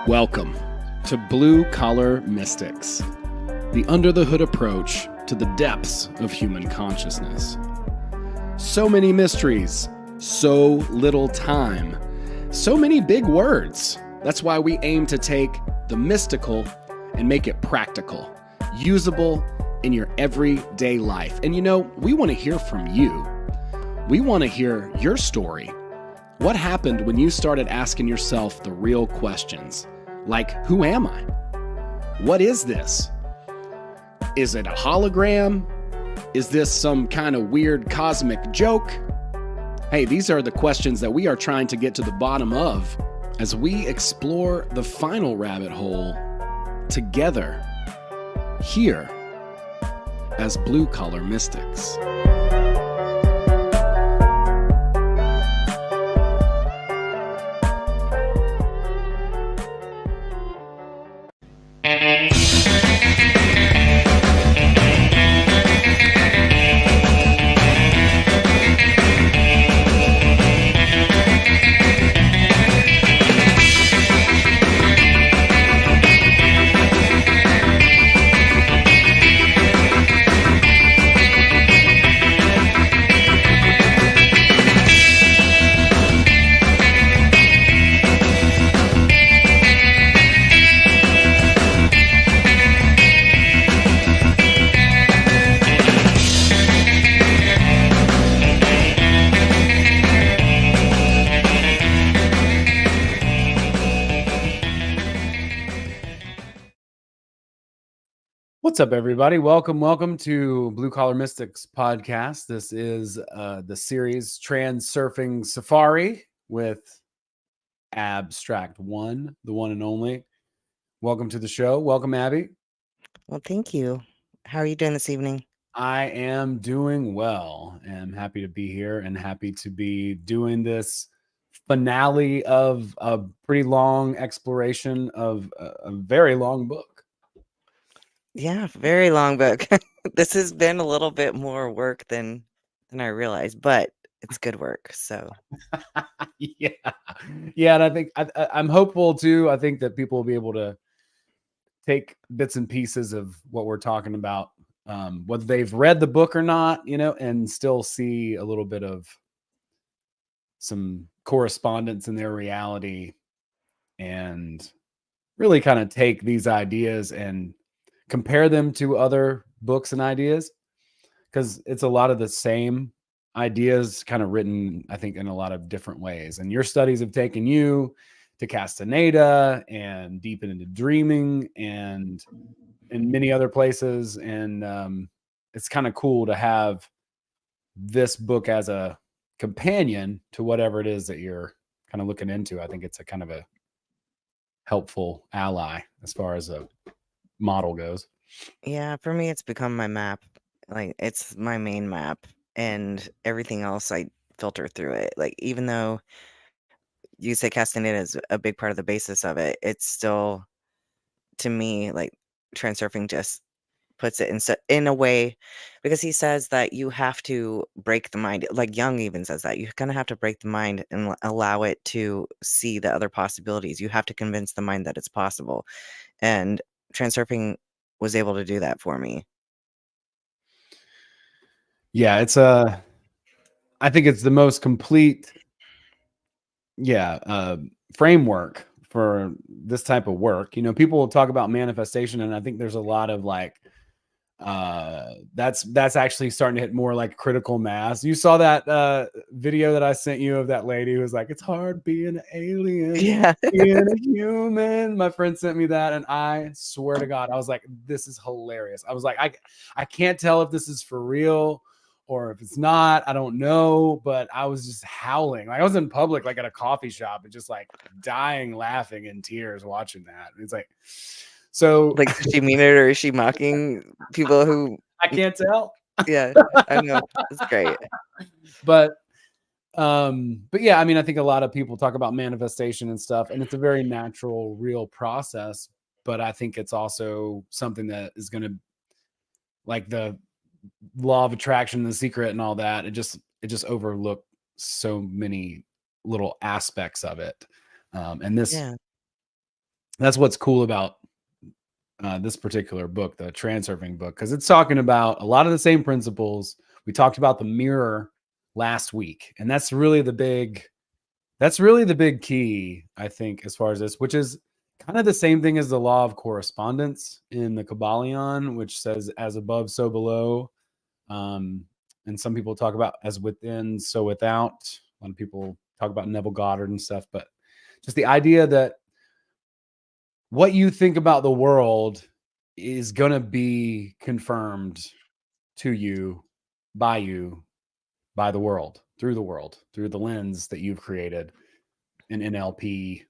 Welcome to Blue Collar Mystics, the under-the-hood approach to the depths of human consciousness. So many mysteries, so little time, so many big words. That's why we aim to take the mystical and make it practical, usable in your everyday life. And you know, we want to hear from you. We want to hear your story. What happened when you started asking yourself the real questions? Like, who am I? What is this? Is it a hologram? Is this some kind of weird cosmic joke? Hey, these are the questions that we are trying to get to the bottom of as we explore the final rabbit hole together here as Blue Collar Mystics. What's up, everybody? Welcome to Blue Collar Mystics podcast. This is the series Transurfing Safari with Abbstract1, the one and only. Welcome to the show. Welcome, Abby. Well, thank you. How are you doing this evening? I am doing well. I'm happy to be here and happy to be doing this finale of a pretty long exploration of a very long book. Yeah, very long book. This has been a little bit more work than I realized, but it's good work. So yeah, and I think I'm hopeful too. I think that people will be able to take bits and pieces of what we're talking about, whether they've read the book or not, and still see a little bit of some correspondence in their reality, and really kind of take these ideas and compare them to other books and ideas, because it's a lot of the same ideas kind of written, I think, in a lot of different ways. And your studies have taken you to Castaneda and deep into dreaming and in many other places. And it's kind of cool to have this book as a companion to whatever it is that you're kind of looking into. I think it's a kind of a helpful ally as far as a model goes. yeah, for me, it's become my map. Like, it's my main map, and everything else I filter through it. Like, even though you say Castaneda is a big part of the basis of it, it's still, to me, like, Transurfing just puts it in a way, because he says that you have to break the mind. Like, Jung even says that you kind of have to break the mind and allow it to see the other possibilities. You have to convince the mind that it's possible, and Transurfing was able to do that for me. Yeah, I think it's the most complete framework for this type of work. People will talk about manifestation, and I think there's a lot of like that's actually starting to hit more like critical mass. You saw that video that I sent you of that lady who was like, it's hard being an alien, Yeah. being a human. My friend sent me that, and I swear to God, I was like, this is hilarious. I was like, I can't tell if this is for real or if it's not. I don't know, but I was just howling. Like, I was in public, like at a coffee shop, and just like dying laughing in tears watching that. It's like, so Like, does she mean it, or is she mocking people who... I can't tell. Yeah, I know. It's great. But yeah, I mean, I think a lot of people talk about manifestation and stuff, and it's a very natural, real process. But I think it's also something that is going to, like the law of attraction, The Secret, and all that. It just overlooked so many little aspects of it. And this That's what's cool about this particular book, the Transurfing book, because it's talking about a lot of the same principles. We talked about the mirror last week, and that's really the big key, I think, as far as this, which is kind of the same thing as the law of correspondence in the Kabbalion, which says as above, so below. Um, and some people talk about as within, so without. A lot of people talk about Neville Goddard and stuff, but just the idea that what you think about the world is going to be confirmed to you by the world, through the lens that you've created in NLP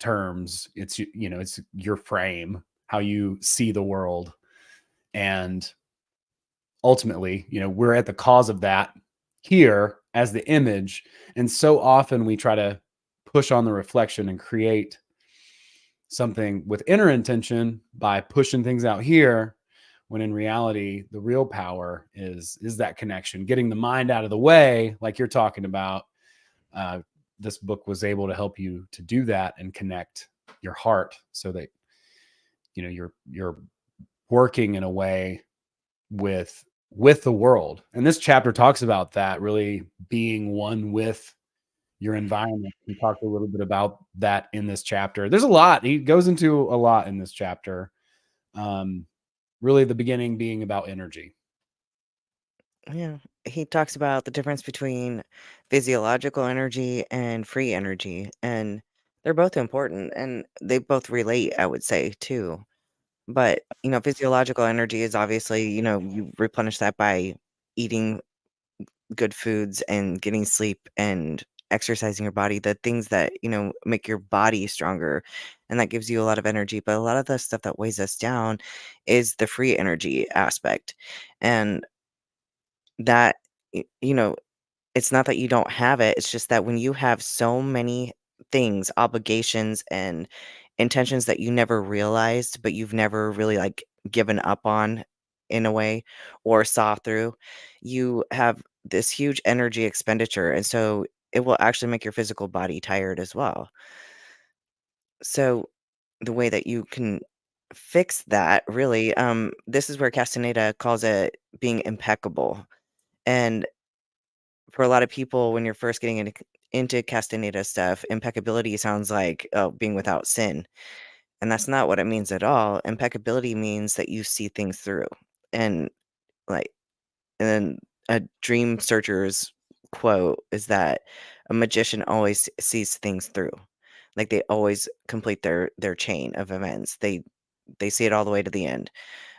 terms. It's, it's your frame, how you see the world. And ultimately, we're at the cause of that here as the image. And so often we try to push on the reflection and create something with inner intention by pushing things out here, when in reality the real power is that connection, getting the mind out of the way, like you're talking about. This book was able to help you to do that and connect your heart, so that you're working in a way with the world. And this chapter talks about that, really being one with your environment. We talked a little bit about that in this chapter. There's a lot. He goes into a lot in this chapter. Really the beginning being about energy. Yeah. He talks about the difference between physiological energy and free energy, and they're both important and they both relate, I would say, too. But, physiological energy is obviously, you replenish that by eating good foods and getting sleep and exercising your body, the things that, make your body stronger. And that gives you a lot of energy. But a lot of the stuff that weighs us down is the free energy aspect. And that, you know, it's not that you don't have it, it's just that when you have so many things, obligations, and intentions that you never realized, but you've never really, like, given up on in a way or saw through, you have this huge energy expenditure, and so it will actually make your physical body tired as well. So, the way that you can fix that really, this is where Castaneda calls it being impeccable, and for a lot of people, when you're first getting into Castaneda stuff, impeccability sounds like, oh, being without sin, and that's not what it means at all. Impeccability means that you see things through, and, like and then a dream searcher's quote is that a magician always sees things through. Like, they always complete their chain of events. They see it all the way to the end,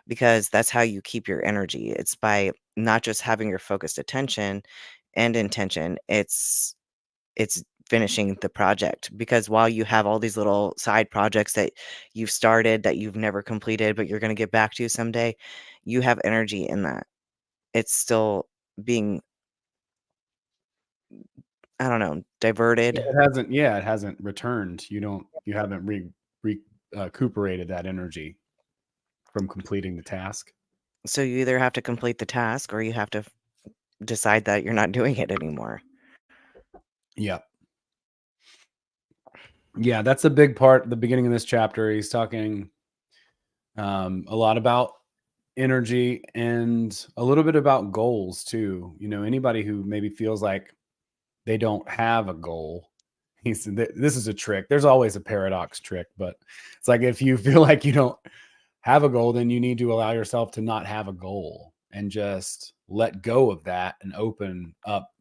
because that's how you keep your energy. It's by not just having your focused attention and intention, it's finishing the project, because while you have all these little side projects that you've started that you've never completed but you're going to get back to someday, you have energy in that. It's still being, I don't know, diverted. It hasn't returned. You haven't recuperated that energy from completing the task. So you either have to complete the task or you have to decide that you're not doing it anymore. Yeah. Yeah, that's a big part at the beginning of this chapter. He's talking a lot about energy and a little bit about goals too. Anybody who maybe feels like they don't have a goal, he said this is a trick. There's always a paradox trick, but it's like, if you feel like you don't have a goal, then you need to allow yourself to not have a goal and just let go of that and open up,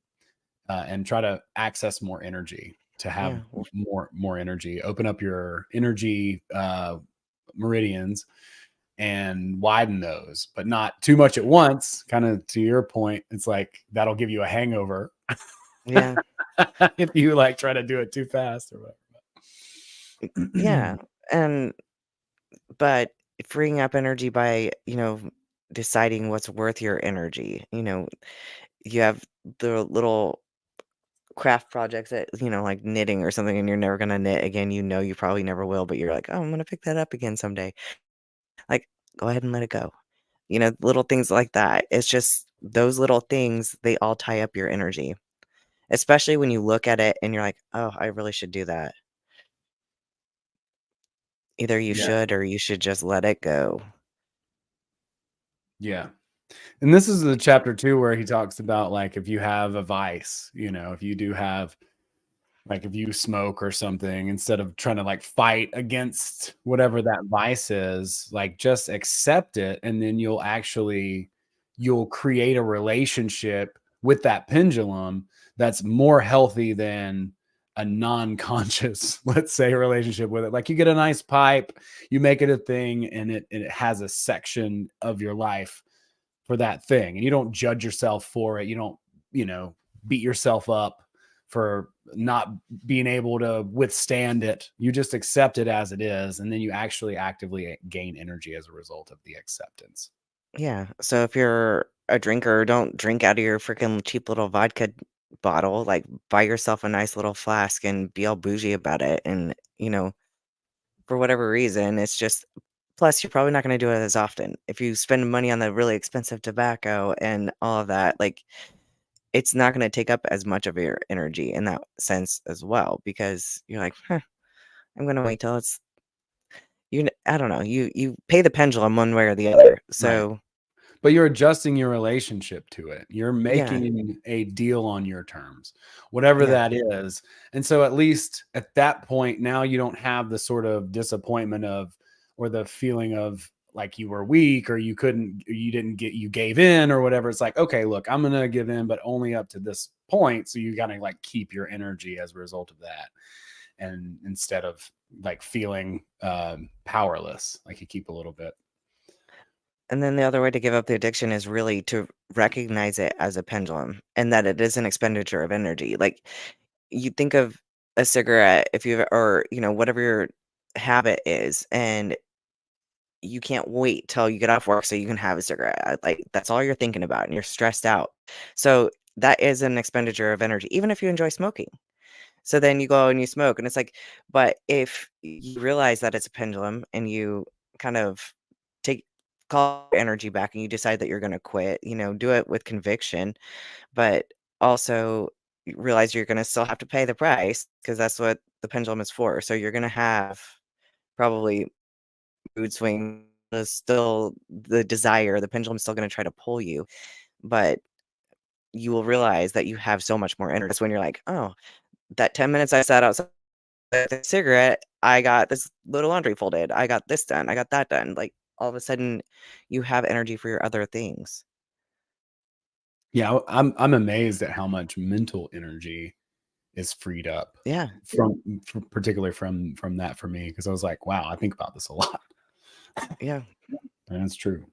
and try to access more energy, to have Yeah. more energy. Open up your energy meridians and widen those, but not too much at once. Kind of to your point, it's like that'll give you a hangover Yeah. if you like try to do it too fast or whatever. Yeah. And but freeing up energy by, deciding what's worth your energy. You have the little craft projects that, like knitting or something, and you're never gonna knit again. You probably never will, but you're like, oh, I'm gonna pick that up again someday. Like, go ahead and let it go. Little things like that. It's just those little things, they all tie up your energy, especially when you look at it and you're like, oh, I really should do that. Either you Yeah. should or you should just let it go. Yeah. And this is the chapter 2 where he talks about, like, if you have a vice, you know, if you do have, like, if you smoke or something, instead of trying to, like, fight against whatever that vice is, like, just accept it, and then you'll create a relationship with that pendulum that's more healthy than a non-conscious, let's say, relationship with it. Like, you get a nice pipe, you make it a thing, and it has a section of your life for that thing, and you don't judge yourself for it. You don't, you know, beat yourself up for not being able to withstand it. You just accept it as it is, and then you actually actively gain energy as a result of the acceptance. Yeah. So if you're a drinker, don't drink out of your freaking cheap little vodka bottle. Like, buy yourself a nice little flask and be all bougie about it. And, for whatever reason, it's just, plus, you're probably not going to do it as often. If you spend money on the really expensive tobacco and all of that, like, it's not going to take up as much of your energy in that sense as well, because you're like, huh, I'm going to wait till I don't know, you pay the pendulum one way or the other. Right. So, But you're adjusting your relationship to it. You're yeah, making a deal on your terms, whatever yeah, that is. And so at least at that point, now you don't have the sort of disappointment of, or the feeling of like you were weak or you gave in or whatever. It's like, okay, look, I'm going to give in, but only up to this point. So you got to like keep your energy as a result of that. And instead of like feeling powerless, like you keep a little bit. and then the other way to give up the addiction is really to recognize it as a pendulum and that it is an expenditure of energy. Like, you think of a cigarette, if you or, whatever your habit is, and you can't wait till you get off work so you can have a cigarette. Like, that's all you're thinking about and you're stressed out. So that is an expenditure of energy, even if you enjoy smoking. So then you go and you smoke, and it's like, but if you realize that it's a pendulum and you kind of take call your energy back and you decide that you're going to quit, do it with conviction, but also realize you're going to still have to pay the price because that's what the pendulum is for. So you're going to have probably mood swing. Is still the desire, the pendulum's still going to try to pull you, but you will realize that you have so much more energy. That's when you're like, oh, that 10 minutes I sat outside with a cigarette, I got this little laundry folded. I got this done. I got that done. Like, all of a sudden, you have energy for your other things. Yeah, I'm amazed at how much mental energy is freed up Yeah, particularly from that for me, because I was like, wow, I think about this a lot. yeah. And it's true.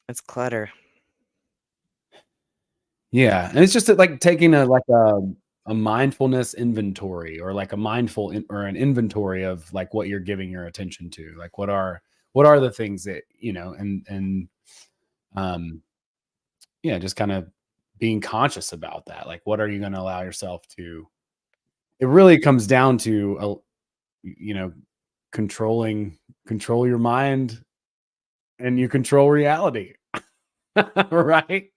It's clutter. Yeah, and it's just that, like, taking a mindfulness inventory, or like a or an inventory of like what you're giving your attention to, like what are the things that, and um yeah, just kind of being conscious about that. Like, what are you going to allow yourself to? It really comes down to you know control your mind, and you control reality. Right.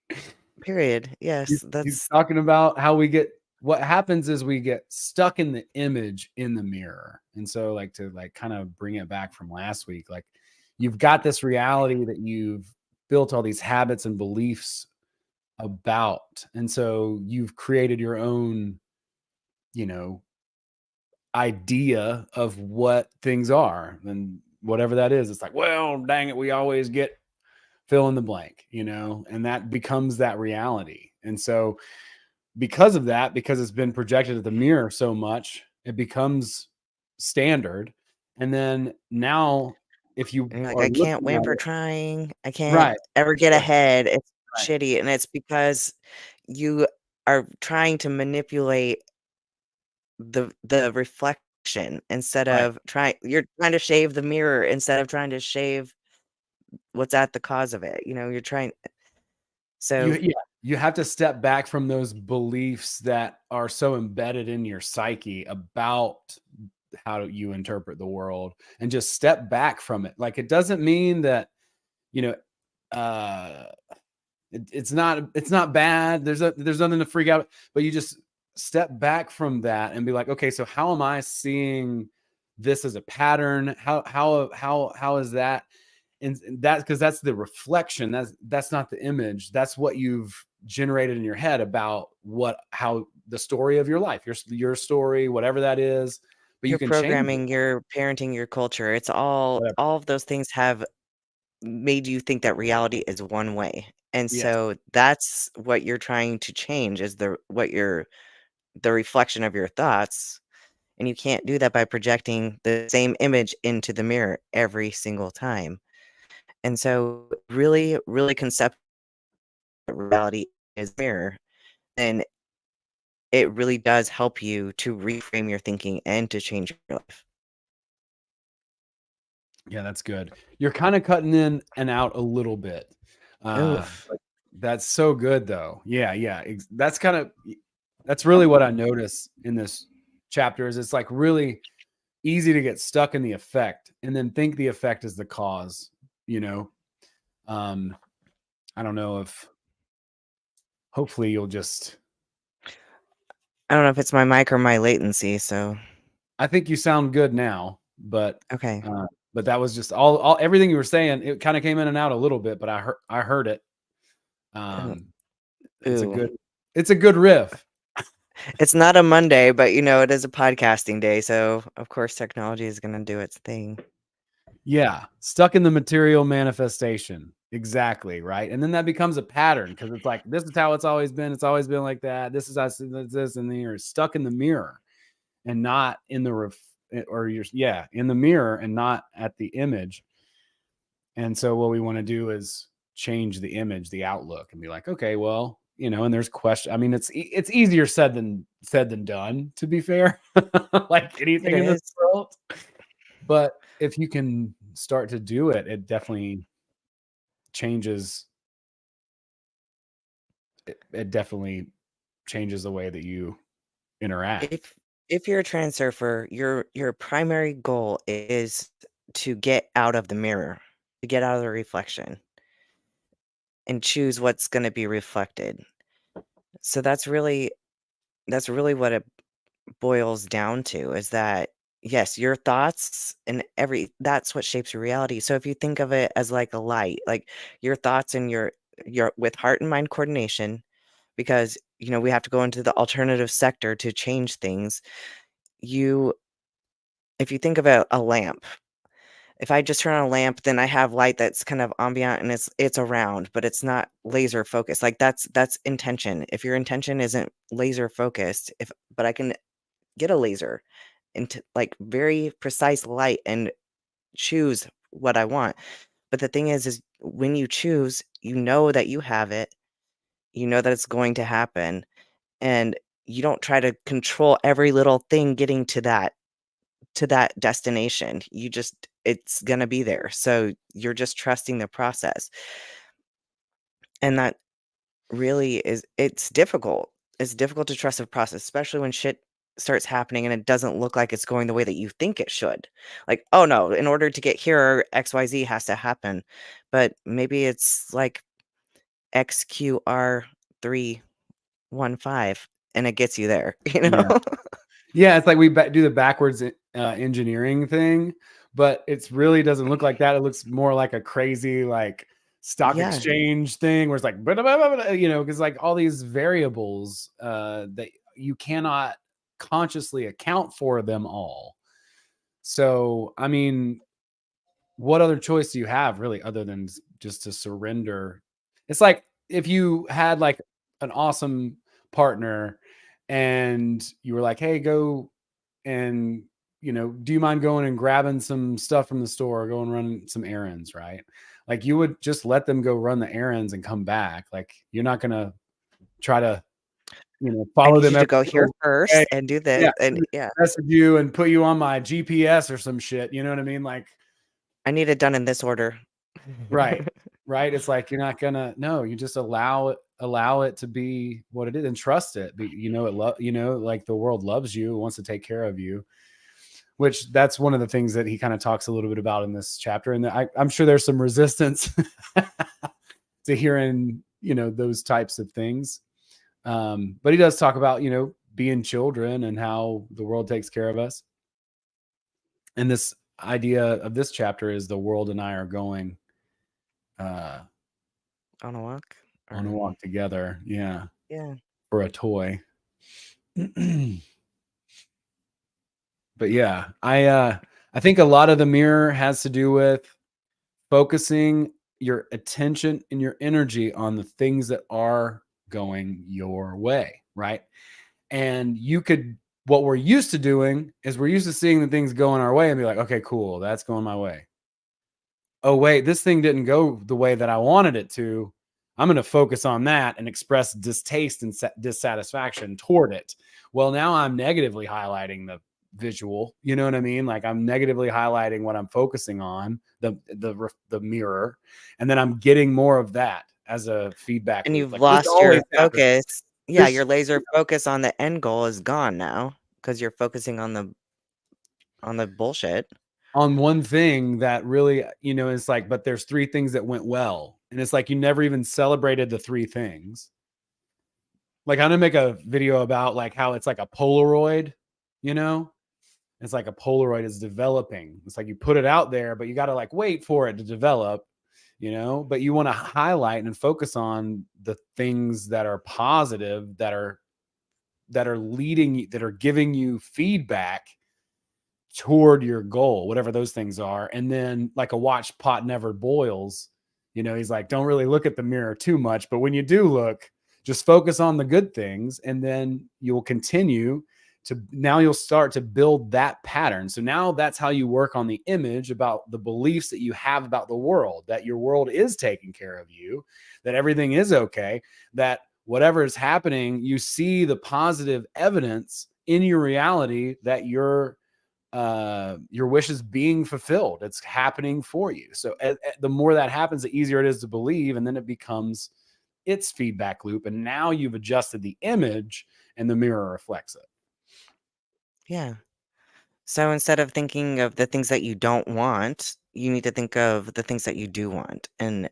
Period. Yes, He's that's talking about how what happens is we get stuck in the image in the mirror. And so, like, to like kind of bring it back from last week, like, you've got this reality that you've built all these habits and beliefs about. And so you've created your own, you know, idea of what things are, and whatever that is. It's like, well, dang it, we always get fill in the blank, and that becomes that reality. And so, because of that, because it's been projected at the mirror so much, it becomes standard. And then now, if you and you're like, are I can't looking win at for it, trying. I can't right, ever get right, ahead. It's right, shitty. And it's because you are trying to manipulate the reflection instead right. of you're trying to shave the mirror instead of trying to shave what's at the cause of it. You're trying so Yeah, you have to step back from those beliefs that are so embedded in your psyche about how you interpret the world, and just step back from it. Like, it doesn't mean that, you know, uh it's not bad. There's nothing to freak out, but you just step back from that and be like, okay, so how am I seeing this as a pattern? How is that? And that's because that's the reflection. That's not the image. That's what you've generated in your head about how the story of your life, your story, whatever that is. But you Your can change it. programming, your parenting, your culture, it's all Whatever. of those things have made you think that reality is one way. And Yes. so that's what you're trying to change is the reflection of your thoughts. And you can't do that by projecting the same image into the mirror every single time. And so really, really concept reality is mirror, and it really does help you to reframe your thinking and to change your life. Yeah, that's good. You're kind of cutting in and out a little bit. Oof. But that's so good though. Yeah, yeah. That's really what I notice in this chapter is it's like really easy to get stuck in the effect and then think the effect is the cause, you know. Um, I don't know if hopefully you'll just I don't know if it's my mic or my latency, so I think you sound good now, okay. but that was just all everything you were saying, it kind of came in and out a little bit, but I heard it. Ooh. Um, it's a Ooh. good it's a good riff. It's not a Monday, but it is a podcasting day, so of course technology is gonna do its thing. Yeah, stuck in the material manifestation. Exactly, right? And then that becomes a pattern because it's like this is how it's always been. It's always been like that. This is us, this, and then you're stuck in the mirror and not in the or you're in the mirror and not at the image. And so what we want to do is change the image, the outlook, and be like, okay, well, and there's question. I mean, it's easier said than done, to be fair, like It anything in this is. world. But if you can start to do it, it definitely changes. It definitely changes the way that you interact. If you're a transurfer, your primary goal is to get out of the mirror, to get out of the reflection and choose what's gonna be reflected. So that's really what it boils down to is that yes, your thoughts and that's what shapes your reality. So if you think of it as like a light, like your thoughts and your with heart and mind coordination, because we have to go into the alternative sector to change things. You If you think of a lamp, if I just turn on a lamp, then I have light that's kind of ambient and it's around, but it's not laser focused. Like that's intention. If your intention isn't laser focused, if but I can get a laser into like very precise light and choose what I want. But the thing is when you choose, you know that you have it, you know that it's going to happen, and you don't try to control every little thing getting to that destination. It's gonna be there. So you're just trusting the process. And that really it's difficult. It's difficult to trust the process, especially when shit starts happening and it doesn't look like it's going the way that you think it should. Like, oh no, in order to get here, XYZ has to happen. But maybe it's like XQR315 and it gets you there, you know? Yeah. Yeah, it's like we do the backwards engineering thing, but it's really doesn't look like that. It looks more like a crazy like stock Yeah. exchange thing where it's like because like all these variables that you cannot consciously account for them all. So I mean, what other choice do you have really other than just to surrender? It's like if you had like an awesome partner and you were like, hey, go and do you mind going and grabbing some stuff from the store, go and run some errands, right? Like you would just let them go run the errands and come back. Like you're not gonna try to I follow need them you to every go here little way. first and do Yeah, this and yeah. message you and put you on my GPS or some shit, you know what I mean? Like I need it done in this order. right. Right. It's like you're not gonna no, you just allow it to be what it is and trust it. Like the world loves you, wants to take care of you, which that's one of the things that he kind of talks a little bit about in this chapter. And I'm sure there's some resistance to hearing, those types of things. But he does talk about, being children and how the world takes care of us. And this idea of this chapter is the world and I are going on a walk. a walk together. Yeah. Yeah. For a toy. But yeah, I think a lot of the mirror has to do with focusing your attention and your energy on the things that are going your way, right? And what we're used to doing is we're used to seeing the things going our way and be like, okay, cool, that's going my way. Oh, wait, this thing didn't go the way that I wanted it to. I'm going to focus on that and express distaste and dissatisfaction toward it. Well, now I'm negatively highlighting the visual. You know what I mean? Like I'm negatively highlighting what I'm focusing on, the mirror, and then I'm getting more of that as a feedback And loop. you've Like this lost your always happens. focus. Yeah, your This laser focus on the end goal is gone now because you're focusing on the bullshit. on one thing that really, is like, but there's three things that went well, and it's like you never even celebrated the three things. Like I'm gonna make a video about like how it's like a Polaroid, you know? It's like a Polaroid is developing. It's like you put it out there, but you got to like wait for it to develop, but you want to highlight and focus on the things that are positive, that are leading, that are giving you feedback toward your goal, whatever those things are. And then like a watch pot never boils, he's like, don't really look at the mirror too much, but when you do look, just focus on the good things, and then you'll continue now you'll start to build that pattern. So now that's how you work on the image about the beliefs that you have about the world, that your world is taking care of you, that everything is okay, that whatever is happening, you see the positive evidence in your reality that your wish is being fulfilled. It's happening for you. So the more that happens, the easier it is to believe, and then it becomes its feedback loop, and now you've adjusted the image and the mirror reflects it. Yeah. So instead of thinking of the things that you don't want, you need to think of the things that you do want. And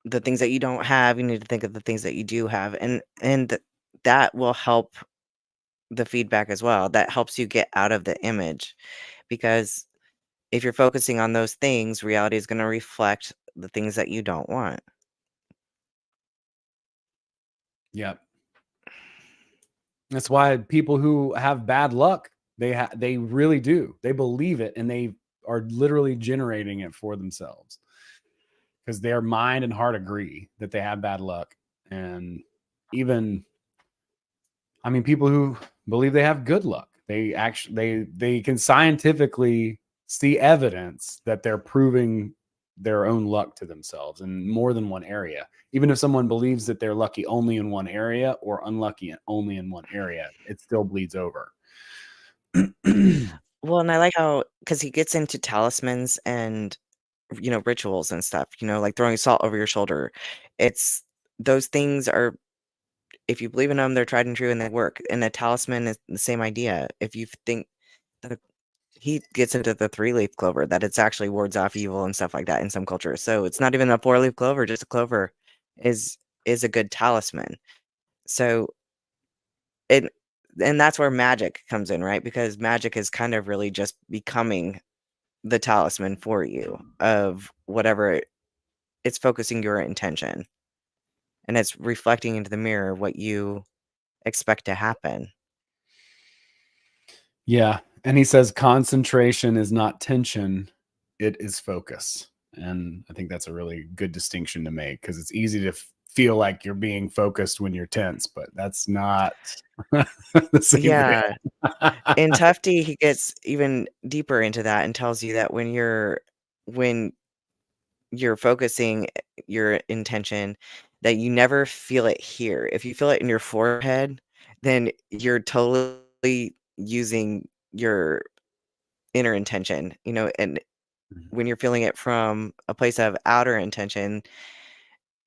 the things that you don't have, you need to think of the things that you do have. And that will help the feedback as well. That helps you get out of the image, because if you're focusing on those things, reality is going to reflect the things that you don't want. Yep. That's why people who have bad luck, they really do. They believe it, and they are literally generating it for themselves because their mind and heart agree that they have bad luck. And even, I mean, people who believe they have good luck, they actually they can scientifically see evidence that they're proving their own luck to themselves in more than one area. Even if someone believes that they're lucky only in one area or unlucky only in one area, it still bleeds over. Well, and I like how, because he gets into talismans and rituals and stuff, like throwing salt over your shoulder. It's those things are, if you believe in them, they're tried and true and they work. And a talisman is the same idea. If you think that he gets into the 3-leaf clover, that it's actually wards off evil and stuff like that in some cultures. So it's not even a 4-leaf clover, just a clover is a good talisman. So it and that's where magic comes in, right? Because magic is kind of really just becoming the talisman for you of whatever it's focusing your intention, and it's reflecting into the mirror what you expect to happen. Yeah. And he says concentration is not tension, it is focus. And I think that's a really good distinction to make because it's easy to feel like you're being focused when you're tense, but that's not the same Yeah. thing. In Tufty, he gets even deeper into that and tells you that when you're focusing your intention, that you never feel it here. If you feel it in your forehead, then you're totally using your inner intention, and when you're feeling it from a place of outer intention,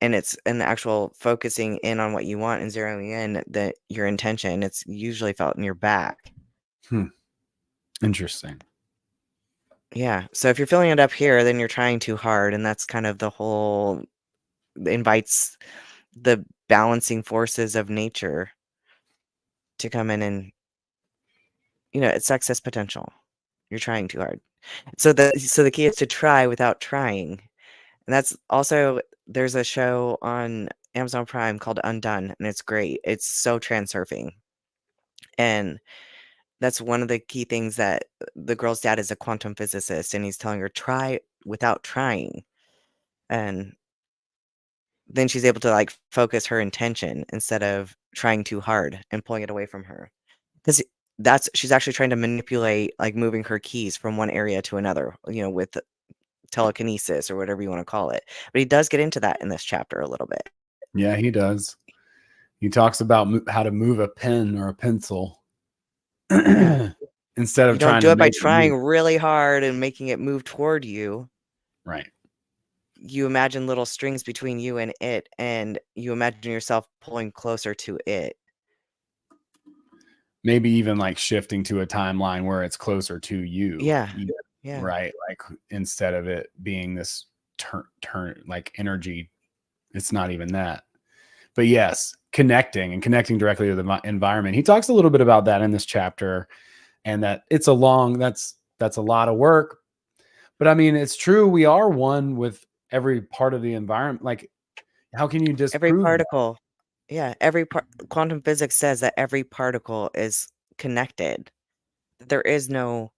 and it's an actual focusing in on what you want and zeroing in your intention, it's usually felt in your back. Interesting. Yeah. So if you're feeling it up here, then you're trying too hard, and that's kind of the whole invites the balancing forces of nature to come in, and it's success potential. You're trying too hard. So the key is to try without trying. And that's also, there's a show on Amazon Prime called Undone, and it's great. It's so transurfing. And that's one of the key things, that the girl's dad is a quantum physicist, and he's telling her, try without trying. And then she's able to like focus her intention instead of trying too hard and pulling it away from her. Because she's actually trying to manipulate, like, moving her keys from one area to another, with telekinesis or whatever you want to call it. But he does get into that in this chapter a little bit. Yeah, he does. He talks about how to move a pen or a pencil. Yeah. Instead of You don't trying do to it by make it trying move. really hard and making it move toward you. Right. You imagine little strings between you and it, and you imagine yourself pulling closer to it. Maybe even like shifting to a timeline where it's closer to you. Yeah. Yeah. Right. Like instead of it being this turn like energy, it's not even that. But yes, connecting directly to the environment. He talks a little bit about that in this chapter, and that it's that's a lot of work. But I mean, it's true. We are one with every part of the environment. Like, how can you Every disprove that? particle. Yeah, quantum physics says that every particle is connected. There is no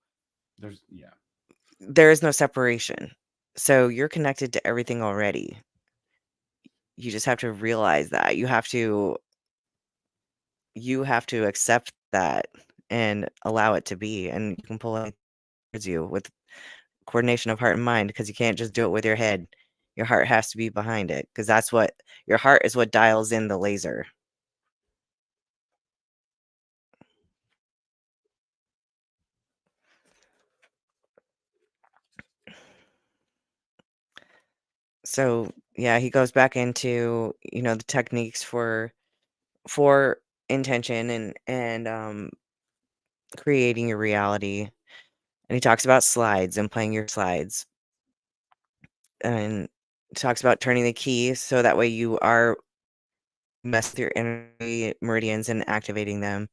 separation. So you're connected to everything already. You just have to realize that. You have to accept that and allow it to be, and you can pull it towards you with coordination of heart and mind, because you can't just do it with your head. Your heart has to be behind it, because your heart is what dials in the laser. So yeah, he goes back into, the techniques for intention and creating your reality. And he talks about slides and playing your slides. And talks about turning the key so that way you are messing with your energy meridians and activating them.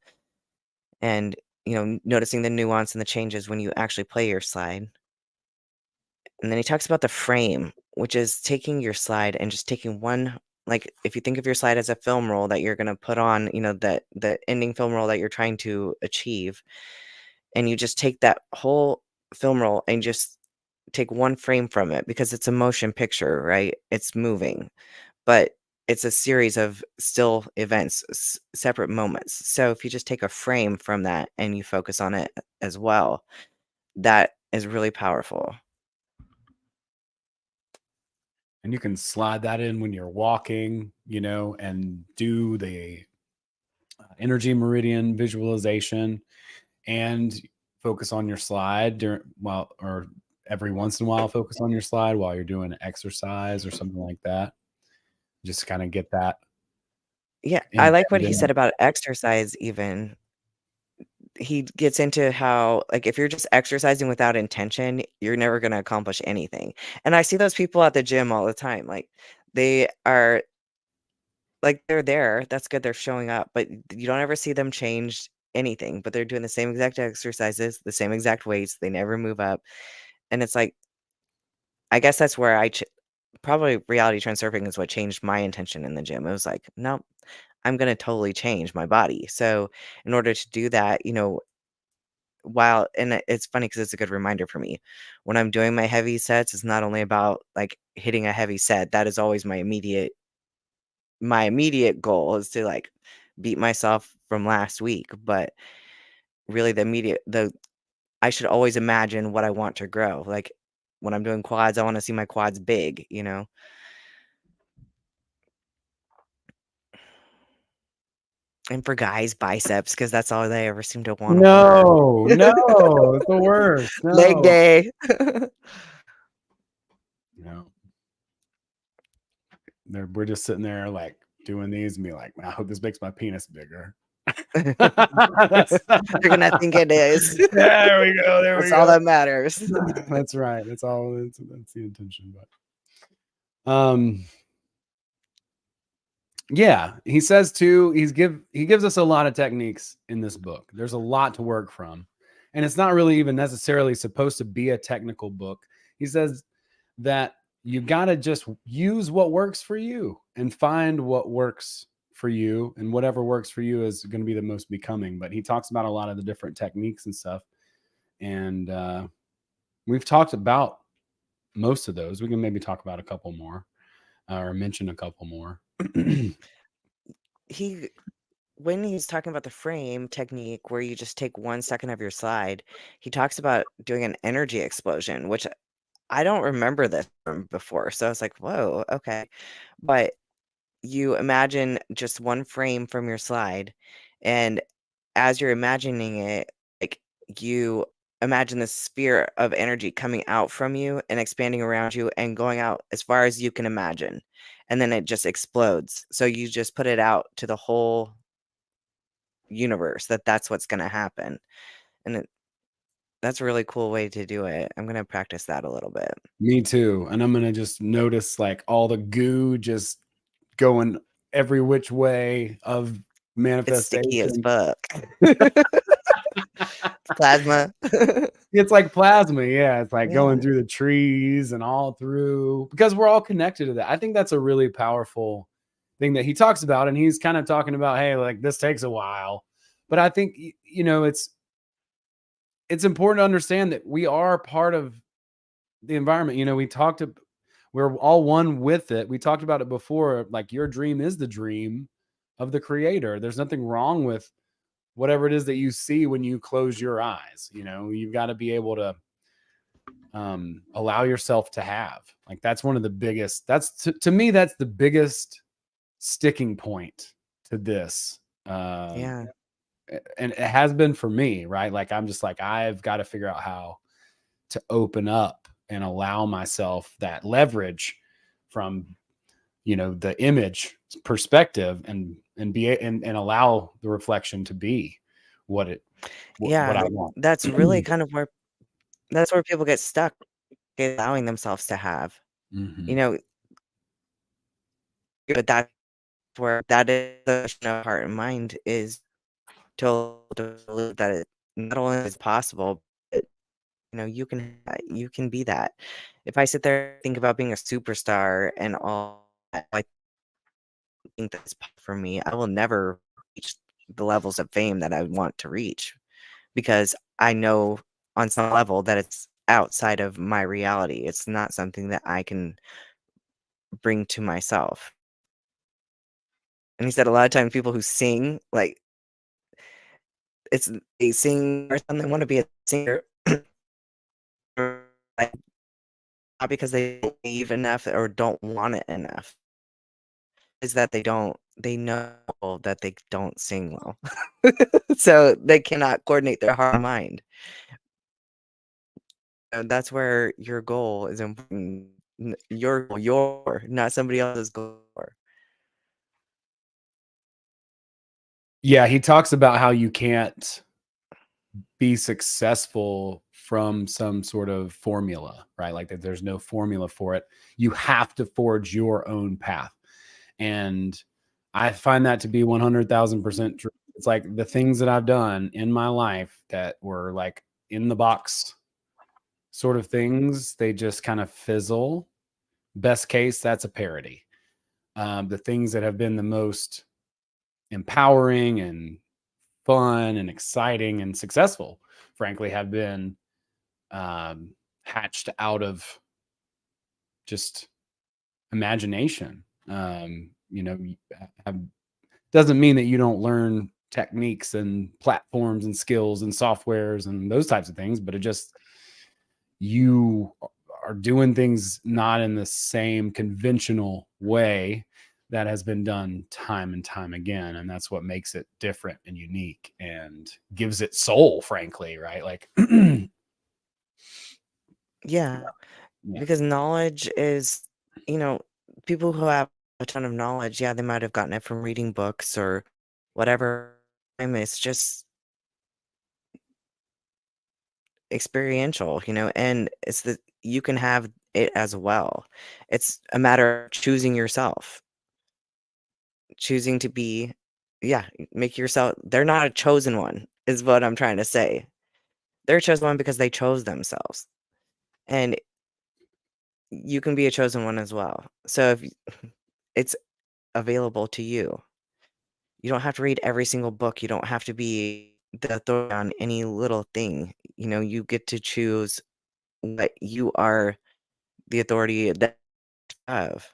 And, noticing the nuance and the changes when you actually play your slide. And then he talks about the frame, which is taking your slide and just taking one, like, if you think of your slide as a film roll that you're going to put on, that the ending film roll that you're trying to achieve, and you just take that whole film roll and just take one frame from it, because it's a motion picture, right? It's moving, but it's a series of still events, separate moments. So if you just take a frame from that and you focus on it as well, that is really powerful. And you can slide that in when you're walking, and do the energy meridian visualization, and focus on your slide or every once in a while, focus on your slide while you're doing an exercise or something like that. Just kind of get that. Yeah, I like what he said about exercise even. He gets into how, like, if you're just exercising without intention, you're never gonna accomplish anything. And I see those people at the gym all the time. Like, they are like, they're there, that's good, they're showing up, but you don't ever see them change anything, but they're doing the same exact exercises, the same exact weights, they never move up. And it's like, I guess that's where probably Reality Transurfing is what changed my intention in the gym. It was like, "No, I'm gonna totally change my body." So, in order to do that, it's funny because it's a good reminder for me. When I'm doing my heavy sets, it's not only about, like, hitting a heavy set. That is always my immediate goal, is to, like, beat myself from last week, but really I should always imagine what I want to grow. Like, when I'm doing quads, I wanna see my quads big, And for guys, biceps, because that's all they ever seem to wanna work. No, it's the worst. Leg No. day. No. We're just sitting there like doing these and be like, I hope this makes my penis bigger. You're gonna think it is. There we go. That's all that matters. That's right. That's the intention. But yeah, he says too, he gives us a lot of techniques in this book. There's a lot to work from. and it's not really even necessarily supposed to be a technical book. He says that you got to just use what works for you and find what works for you, and whatever works for you is going to be the most becoming. But he talks about a lot of the different techniques and stuff, and we've talked about most of those. We can maybe talk about a couple more, or mention a couple more. He when he's talking about the frame technique where you just take 1 second of your slide, he talks about doing an energy explosion, which I don't remember this from before. So I was like, whoa, okay. But you imagine just 1 frame from your slide, and as you're imagining it, like, you imagine this sphere of energy coming out from you and expanding around you and going out as far as you can imagine, and then it just explodes. So you just put it out to the whole universe that that's what's gonna happen, and that's a really cool way to do it. I'm gonna practice that a little bit. Me too. And I'm going to just notice like all the goo just going every which way of It's sticky as manifestation. fuck. Plasma. It's like plasma. Yeah. It's like Yeah. going through the trees and all through, because we're all connected to that. I think that's a really powerful thing that he talks about. And he's kind of talking about, hey, like this takes a while. But I think, it's important to understand that we are part of the environment. We're all one with it. We talked about it before. Like your dream is the dream of the creator. There's nothing wrong with whatever it is that you see when you close your eyes. You've got to be able to allow yourself to have, like, that's one of the biggest, to me, that's the biggest sticking point to this. Yeah. And it has been for me, right? Like, I'm just like, I've got to figure out how to open up and allow myself that leverage from the image perspective, and allow the reflection to be what Yeah. I want. That's really kind of where that's where people get stuck, allowing themselves to have. You Mhm. know, but that's where that is the question of heart and mind is to believe that it not only is possible, but you can be that. If I sit there and think about being a superstar and all that, I think that's for me. I will never reach the levels of fame that I want to reach because I know on some level that it's outside of my reality. It's not something that I can bring to myself. And he said a lot of times people who sing, like they sing or something, they want to be a singer, like, not because they don't believe enough or don't want it enough. Is that they know that they don't sing well. So they cannot coordinate their heart and mind. And that's where your goal is important. Your, not somebody else's goal. Yeah, he talks about how you can't be successful from some sort of formula, right? Like that there's no formula for it. You have to forge your own path. And I find that to be 100,000% true. It's like the things that I've done in my life that were like in the box sort of things, they just kind of fizzle. Best case, that's a parody. The things that have been the most empowering and fun and exciting and successful, frankly, have been hatched out of just imagination. Have, doesn't mean that you don't learn techniques and platforms and skills and softwares and those types of things, but it just, you are doing things not in the same conventional way that has been done time and time again. And that's what makes it different and unique and gives it soul, frankly, right? Like, Yeah, yeah. because knowledge is, you know, people who have a ton of knowledge, yeah, they might have gotten it from reading books or whatever. It's just experiential, and it's that you can have it as well. It's a matter of choosing yourself, choosing to be, yeah, make yourself. They're not a chosen one, is what I'm trying to say. They're a chosen one because they chose themselves. And you can be a chosen one as well. So if it's available to you, you don't have to read every single book. You don't have to be the authority on any little thing. You get to choose what you are the authority that you have.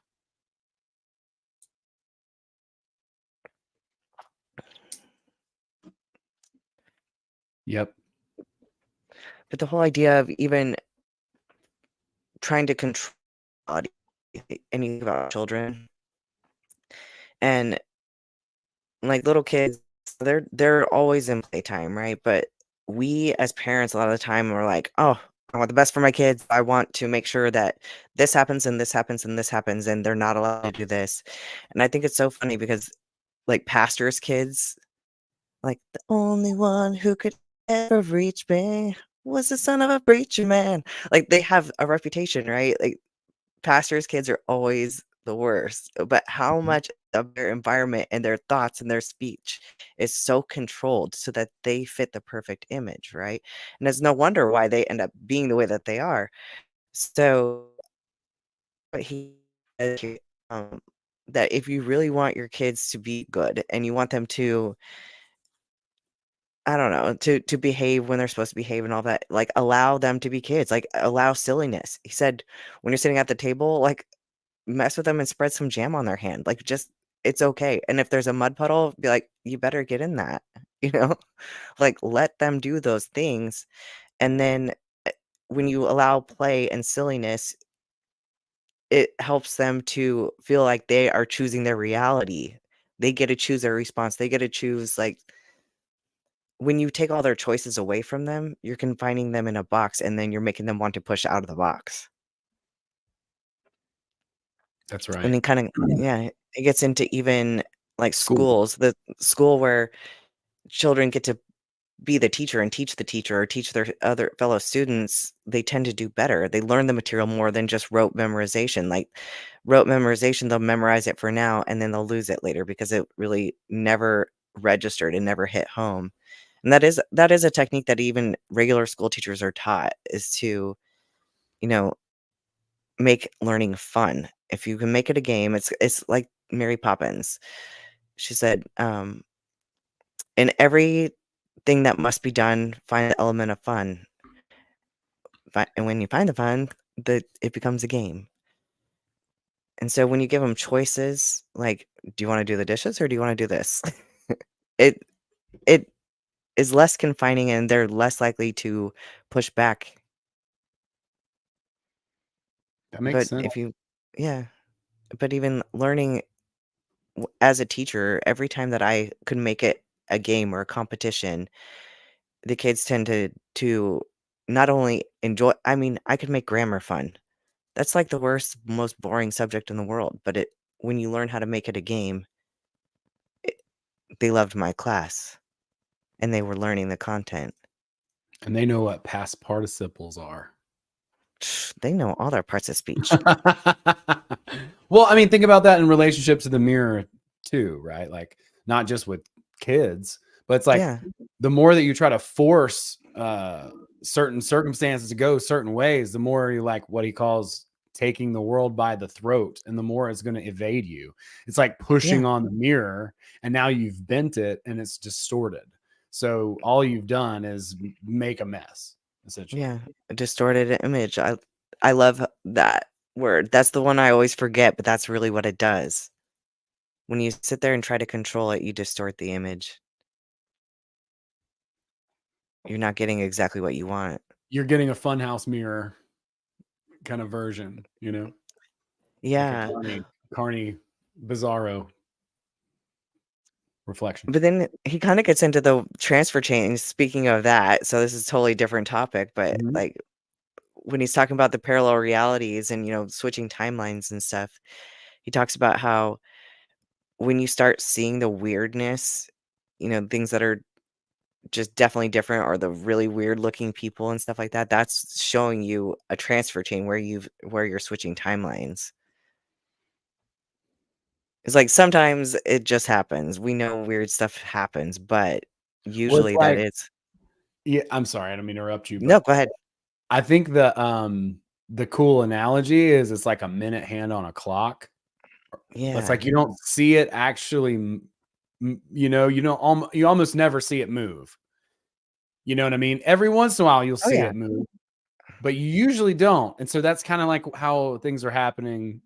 Yep. But the whole idea of even trying to control anything about children and like little kids, they're always in playtime, right? But we as parents a lot of the time are like, oh, I want the best for my kids. I want to make sure that this happens and this happens and this happens, and they're not allowed to do this. And I think it's so funny because like pastors' kids, like the only one who could ever reach me was the son of a preacher man. Like they have a reputation, right? Like pastors' kids are always the worst, but how Mhm. much of their environment and their thoughts and their speech is so controlled so that they fit the perfect image, right? And it's no wonder why they end up being the way that they are. So, but he said here, that if you really want your kids to be good and you want them to, I don't know, to behave when they're supposed to behave and all that, like allow them to be kids, like allow silliness. He said, when you're sitting at the table, like mess with them and spread some jam on their hand. Like, just it's okay. And if there's a mud puddle, be like, you better get in that, you know? Like, let them do those things. And then when you allow play and silliness, it helps them to feel like they are choosing their reality. They get to choose their response. They get to choose, like, when you take all their choices away from them, you're confining them in a box and then you're making them want to push out of the box. That's And right. then kind of, yeah, it gets into even like School. schools, the school where children get to be the teacher and teach the teacher or teach their other fellow students, they tend to do better. They learn the material more than just rote memorization. Like rote memorization, they'll memorize it for now and then they'll lose it later because it really never registered and never hit home. And that is a technique that even regular school teachers are taught is to, you know, make learning fun. If you can make it a game, it's like Mary Poppins. She said, in everything that must be done, find the element of fun. And when you find the fun, it becomes a game. And so when you give them choices, like, do you want to do the dishes or do you want to do this? it it is less confining and they're less likely to push back. That makes But sense. if you, yeah, but even learning as a teacher, every time that I could make it a game or a competition, the kids tend to not only enjoy, I mean, I could make grammar fun. That's like the worst, most boring subject in the world, but it when you learn how to make it a game, it, they loved my class and they were learning the content. And they know what past participles are. They know all their parts of speech. Well, I mean, think about that in relationship to the mirror too, right? Like not just with kids, but it's like Yeah, the more that you try to force certain circumstances to go certain ways, the more you like what he calls taking the world by the throat, and the more it's going to evade you. It's like yeah, pushing on the mirror, and now you've bent it and it's distorted. So all you've done is make a mess, essentially. yeah. A distorted image. I love that word. That's the one I always forget, but that's really what it does. When you sit there and try to control it, you distort the image. You're not getting exactly what you want. You're getting a funhouse mirror kind of version, like a Yeah. Carney Bizarro reflection. But then he kind of gets into the transfer chain. Speaking of that, so this is a totally different topic, but Mhm. like when he's talking about the parallel realities and switching timelines and stuff, he talks about how when you start seeing the weirdness, things that are just definitely different or the really weird looking people and stuff like that, that's showing you a transfer chain where you're switching timelines. It's like sometimes it just happens. We know weird stuff happens, but Well, it's usually that like is. Yeah, I'm sorry, I don't mean to interrupt you, No, but go ahead. I think the cool analogy is it's like a minute hand on a clock. It's Yeah. like you don't see it actually, you almost never see it move. You know what I mean? Every once in a while, you'll Oh, see yeah. it move, but you usually don't. And so that's kind of like how things are happening,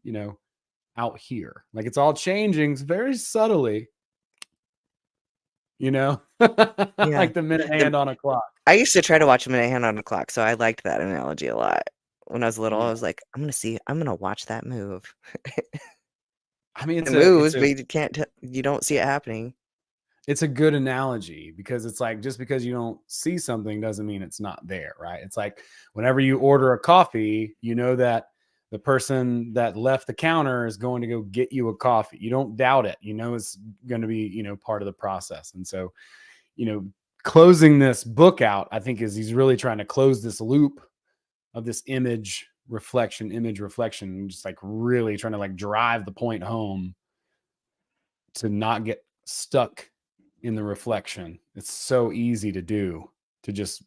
out here. Like it's all changing very subtly, Yeah. like the minute The hand on a clock. I used to try to watch a minute hand on the clock, so I liked that analogy a lot. When I was little, I Yeah. was like, I'm gonna watch that move." I mean, It moves, but you don't see it happening. it's a good analogy because it's like just because you don't see something doesn't mean it's not there, right? It's like whenever you order a coffee, you know that the person that left the counter is going to go get you a coffee. You don't doubt it. You know it's going to be, part of the process. And so, you know, closing this book out, I think is he's really trying to close this loop of this image reflection, just like really trying to like drive the point home to not get stuck in the reflection. It's so easy to do, to just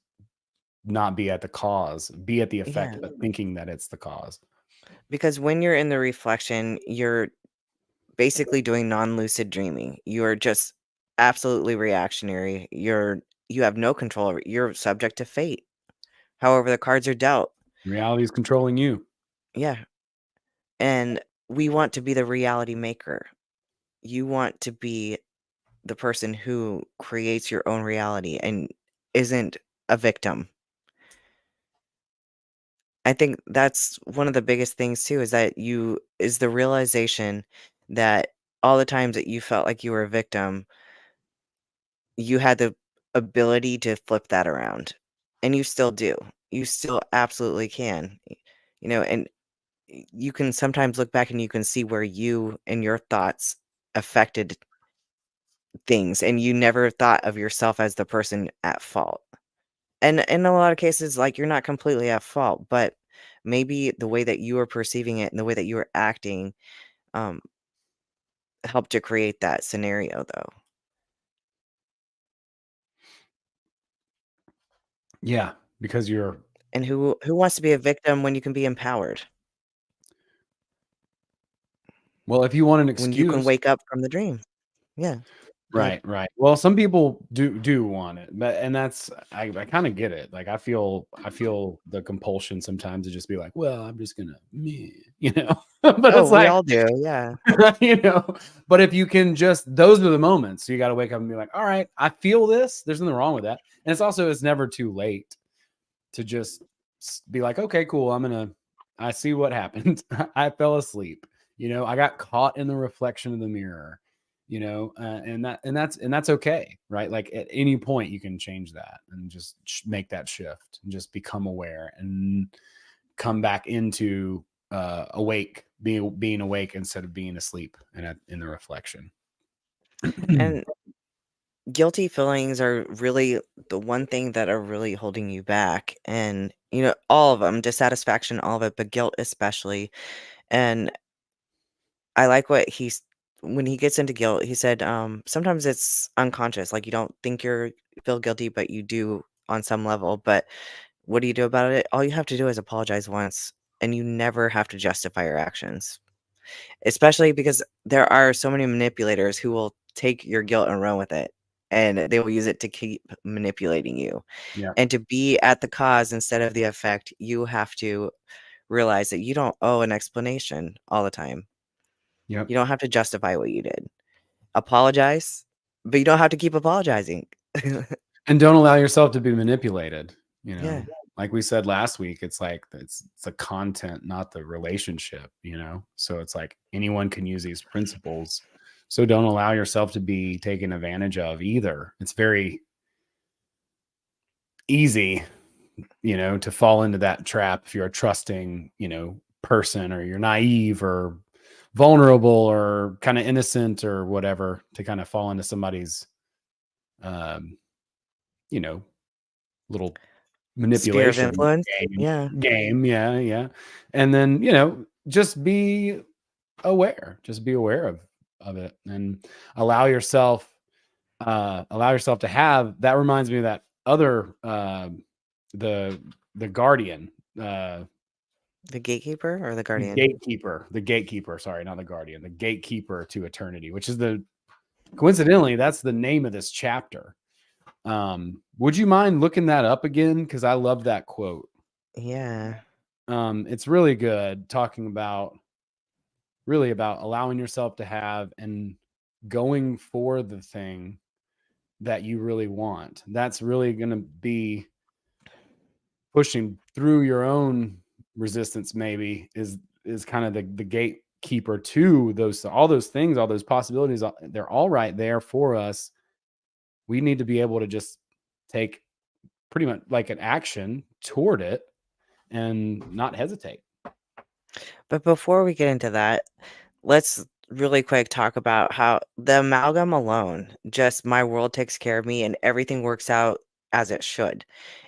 not be at the cause, be at the effect, Yeah, but thinking that it's the cause. because when you're in the reflection, you're basically doing non-lucid dreaming. You're just absolutely reactionary. You have no control over it. You're subject to fate. However the cards are dealt. Reality is controlling you. Yeah, and we want to be the reality maker. You want to be the person who creates your own reality and isn't a victim. I think that's one of the biggest things too is the realization that all the times that you felt like you were a victim, you had the ability to flip that around. And you still do. You still absolutely can. And you can sometimes look back and you can see where you and your thoughts affected things and you never thought of yourself as the person at fault. And in a lot of cases, like, you're not completely at fault, but maybe the way that you were perceiving it and the way that you were acting, um, helped to create that scenario, though. Yeah, because you're And who wants to be a victim when you can be empowered? well, if you want an When you can excuse. wake up from the dream. Yeah. Go ahead. Right, right. Well, some people do want it, but and that's I kind of get it. Like I feel the compulsion sometimes to just be like, well, I'm just gonna me, but Oh, it's we like, all do, yeah. you know, but if you can just those are the moments. So you got to wake up and be like, all right, I feel this. There's nothing wrong with that. And it's never too late to just be like, okay, cool. I see what happened. I fell asleep. I got caught in the reflection of the mirror. And that's okay, right? Like at any point you can change that and just make that shift and just become aware and come back into being awake instead of being asleep in the reflection. And guilty feelings are really the one thing that are really holding you back, and, all of them, dissatisfaction, all of it, but guilt especially, and I like what when he gets into guilt, he said, sometimes it's unconscious, like, you don't think you feel guilty, but you do on some level, but what do you do about it? All you have to do is apologize once, and you never have to justify your actions, especially because there are so many manipulators who will take your guilt and run with it, and they will use it to keep manipulating you, Yeah. and to be at the cause instead of the effect, you have to realize that you don't owe an explanation all the time. Yep. You don't have to justify what you did. Apologize, but you don't have to keep apologizing. And don't allow yourself to be manipulated. Yeah. Like we said last week, it's like it's the content, not the relationship. So it's like anyone can use these principles. So don't allow yourself to be taken advantage of either. It's very easy, to fall into that trap if you're a trusting, person, or you're naive or vulnerable or kind of innocent or whatever, to kind of fall into somebody's um, you know, little Sphere of manipulation influence? game. Yeah. Yeah, yeah. And then, just be aware. Just be aware of it and allow yourself to have that. Reminds me of that other the guardian, The gatekeeper or the guardian? the gatekeeper, sorry, not the guardian, the gatekeeper to eternity, which is coincidentally, that's the name of this chapter. Would you mind looking that up again? Because I love that quote. Yeah. It's really good, talking about allowing yourself to have and going for the thing that you really want. That's really going to be pushing through your own resistance, maybe is kind of the gatekeeper to all those things, all those possibilities. They're all right there for us. We need to be able to just take pretty much like an action toward it and not hesitate. But before we get into that, let's really quick talk about how the amalgam alone, just my world takes care of me and everything works out as it should.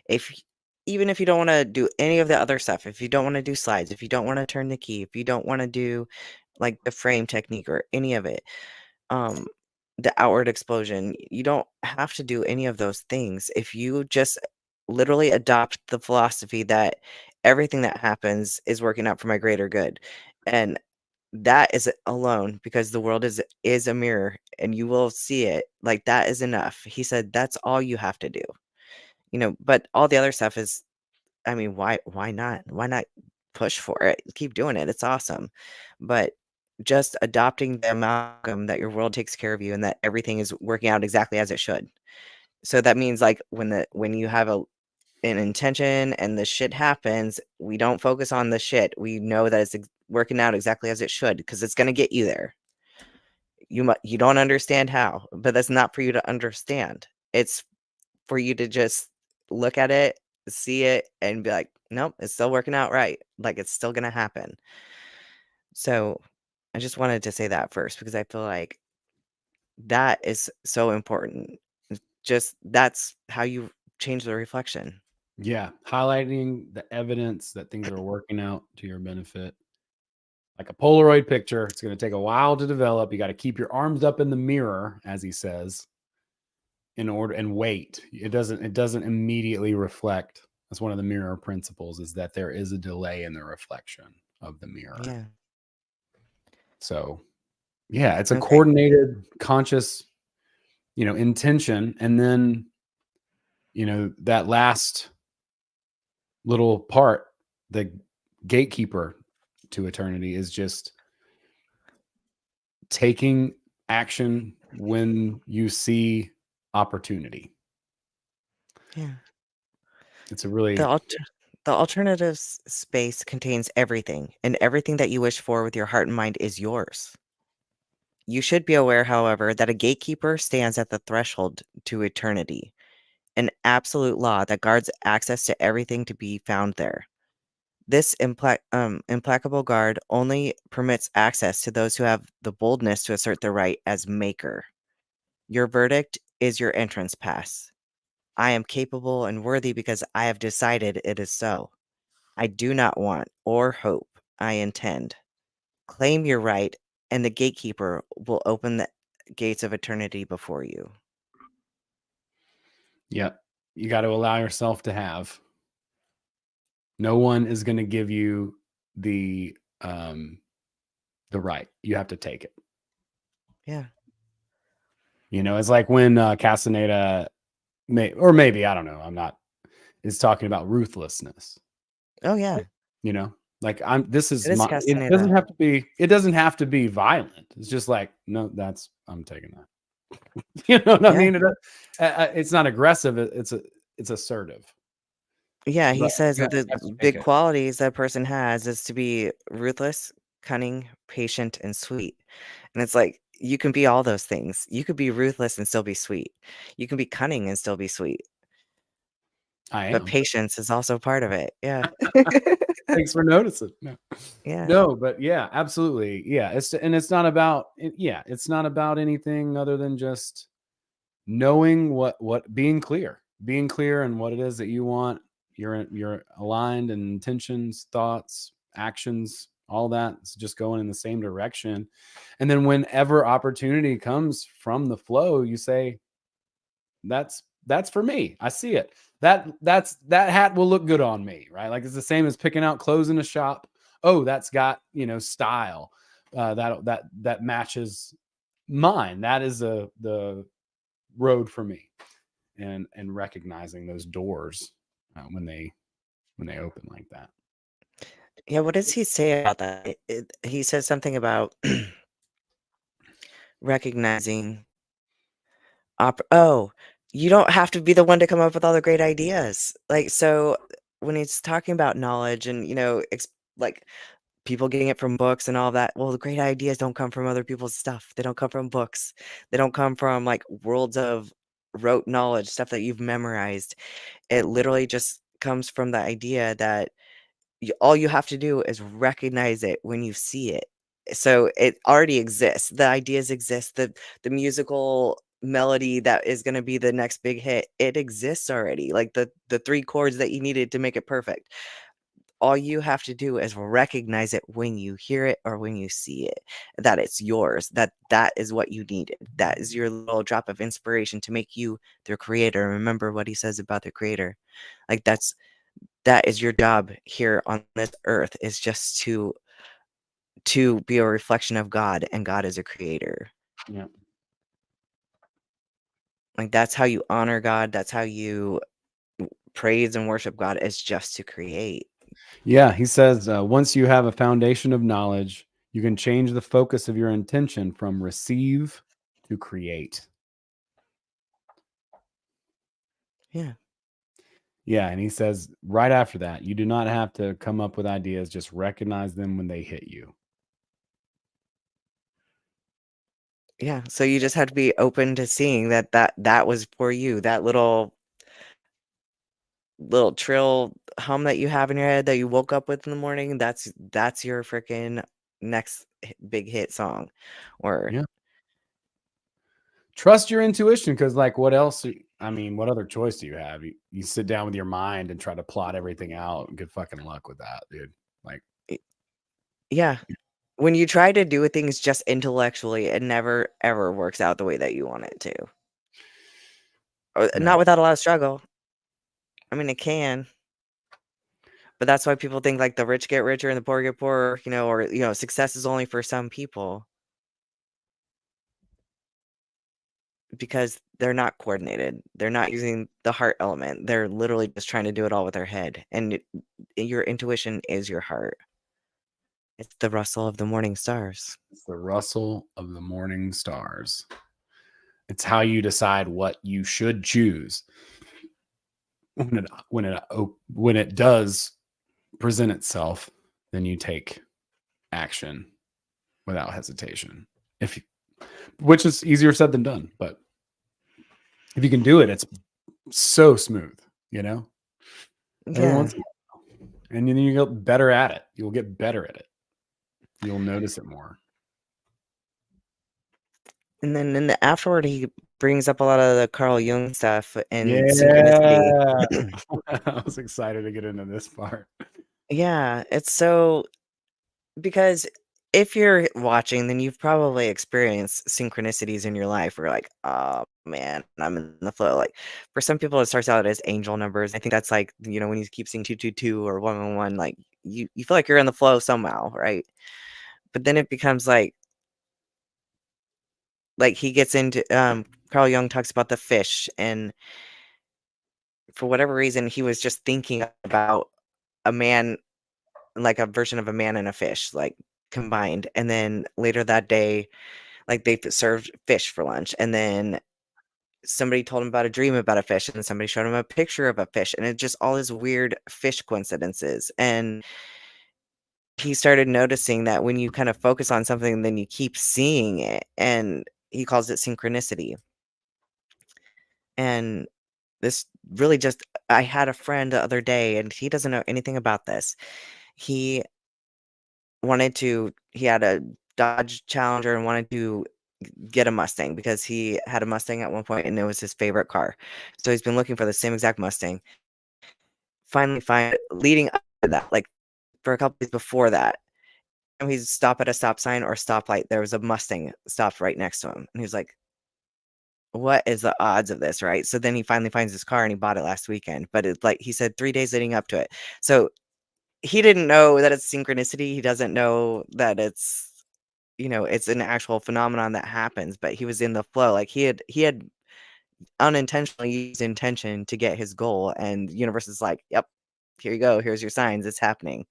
If Even if you don't want to do any of the other stuff, if you don't want to do slides, if you don't want to turn the key, if you don't want to do like the frame technique or any of it, um, the outward explosion, you don't have to do any of those things. If you just literally adopt the philosophy that everything that happens is working out for my greater good. And that is alone, because the world is a mirror and you will see it, like that is enough. He said that's all you have to do. But all the other stuff is, I mean, why not? Why not push for it? Keep doing it. It's awesome. But just adopting the amalgam that your world takes care of you and that everything is working out exactly as it should. So that means like when you have an intention and the shit happens, we don't focus on the shit. We know that it's working out exactly as it should, because it's going to get you there. You don't understand how, but that's not for you to understand. It's for you to just look at it, see it, and be like, nope, it's still working out right. Like it's still going to happen. So I just wanted to say that first, because I feel like that is so important. Just that's how you change the reflection. Yeah, highlighting the evidence that things are working out to your benefit. Like a Polaroid picture, it's going to take a while to develop. You got to keep your arms up in the mirror, as he says, in order, and wait. It doesn't immediately reflect. That's one of the mirror principles, is that there is a delay in the reflection of the mirror. Yeah. So, yeah, it's a Okay. coordinated, conscious, intention. And then, that last little part, the gatekeeper to eternity, is just taking action when you see opportunity. Yeah. It's a The really, the alternatives space contains everything, and everything that you wish for with your heart and mind is yours. You should be aware, however, that a gatekeeper stands at the threshold to eternity, an absolute law that guards access to everything to be found there. This implacable guard only permits access to those who have the boldness to assert their right as maker. Your verdict is your entrance pass. I am capable and worthy because I have decided it is so. I do not want or hope, I intend. Claim your right, and the gatekeeper will open the gates of eternity before you. yeah, you got to allow yourself to have. No one is going to give you the right. You have to take it. Yeah. It's like when Castaneda, maybe, I don't know, is talking about ruthlessness. Oh, yeah. Like It is it Castaneda. doesn't have to be violent. It's just like, no, I'm taking that. You know what I Yeah. mean? It's not aggressive. It's assertive. Yeah, he But says you that the have to take big it. qualities that a person has is to be ruthless, cunning, patient, and sweet. And it's like, you can be all those things. You could be ruthless and still be sweet. You can be cunning and still be sweet. I But am. patience is also part of it. Yeah. Thanks for noticing. No. Yeah. No, but yeah, absolutely. Yeah. It's not about it's not about anything other than just knowing being clear in what it is that you want. You're aligned in intentions, thoughts, actions, all that. It's just going in the same direction. And then whenever opportunity comes from the flow, you say, that's that's for me. I see it. That hat will look good on me, right? Like it's the same as picking out clothes in a shop. Oh, that's got, style. That matches mine. That is the road for me. And recognizing those doors when they open like that. Yeah, what does he say about that? He says something about recognizing oh, you don't have to be the one to come up with all the great ideas. Like, so when he's talking about knowledge and, like people getting it from books and all that, well, the great ideas don't come from other people's stuff. They don't come from books. They don't come from like worlds of rote knowledge, stuff that you've memorized. It literally just comes from the idea that all you have to do is recognize it when you see it. So it already exists. The ideas exist. The musical melody that is going to be the next big hit, it exists already. Like the three chords that you needed to make it perfect. All you have to do is recognize it when you hear it or when you see it, that it's yours, that is what you needed. That is your little drop of inspiration to make you their creator. Remember what he says about the creator. Like that is your job here on this earth, is just to be a reflection of God, and God is a creator. Yeah. Like that's how you honor God. That's how you praise and worship God, is just to create. Yeah, he says once you have a foundation of knowledge, you can change the focus of your intention from receive to create. Yeah. Yeah, and he says right after that, you do not have to come up with ideas, just recognize them when they hit you. Yeah. So you just have to be open to seeing that was for you. That little trill hum that you have in your head that you woke up with in the morning, that's your freaking next big hit song. Or Yeah. Trust your intuition, because like what else? I mean, what other choice do you have? You sit down with your mind and try to plot everything out. Good fucking luck with that, dude. Like, yeah. When you try to do things just intellectually, it never ever works out the way that you want it to. Or no. not without a lot of struggle. I mean, it can. But that's why people think like the rich get richer and the poor get poorer, or success is only for some people. Because they're not coordinated. They're not using the heart element. They're literally just trying to do it all with their head. And your intuition is your heart. It's the rustle of the morning stars. It's the rustle of the morning stars. It's how you decide what you should choose when it does present itself. Then you take action without hesitation. Which is easier said than done, but if you can do it, it's so smooth, Every Yeah. once in a while. And then you get better at it. You'll get better at it. You'll notice it more. And then in the afterward, he brings up a lot of the Carl Jung stuff and synchronicity. Yeah. I was excited to get into this part. Yeah, it's so, because if you're watching, then you've probably experienced synchronicities in your life where you're like, oh man, I'm in the flow. Like for some people, it starts out as angel numbers. I think that's like, when you keep seeing 222 or 111, like you feel like you're in the flow somehow, right? But then it becomes like he gets into Carl Jung talks about the fish, and for whatever reason, he was just thinking about a man, like a version of a man and a fish, like combined. And then later that day, like they served fish for lunch, and then somebody told him about a dream about a fish, and then somebody showed him a picture of a fish, and it just all these weird fish coincidences. And he started noticing that when you kind of focus on something, then you keep seeing it, and he calls it synchronicity. And this really just, I had a friend the other day, and he doesn't know anything about this. He he had a Dodge Challenger and wanted to get a Mustang because he had a Mustang at one point and it was his favorite car. So he's been looking for the same exact Mustang. Finally leading up to that, like for a couple days before that, and he'd stop at a stop sign or stoplight. There was a Mustang stopped right next to him. And he was like, what is the odds of this, right? So then he finally finds his car and he bought it last weekend. But it's like he said 3 days leading up to it. So he didn't know that it's synchronicity. He doesn't know that it's an actual phenomenon that happens, but he was in the flow. Like he had unintentionally used intention to get his goal, and the universe is like, yep, here you go. Here's your signs. It's happening.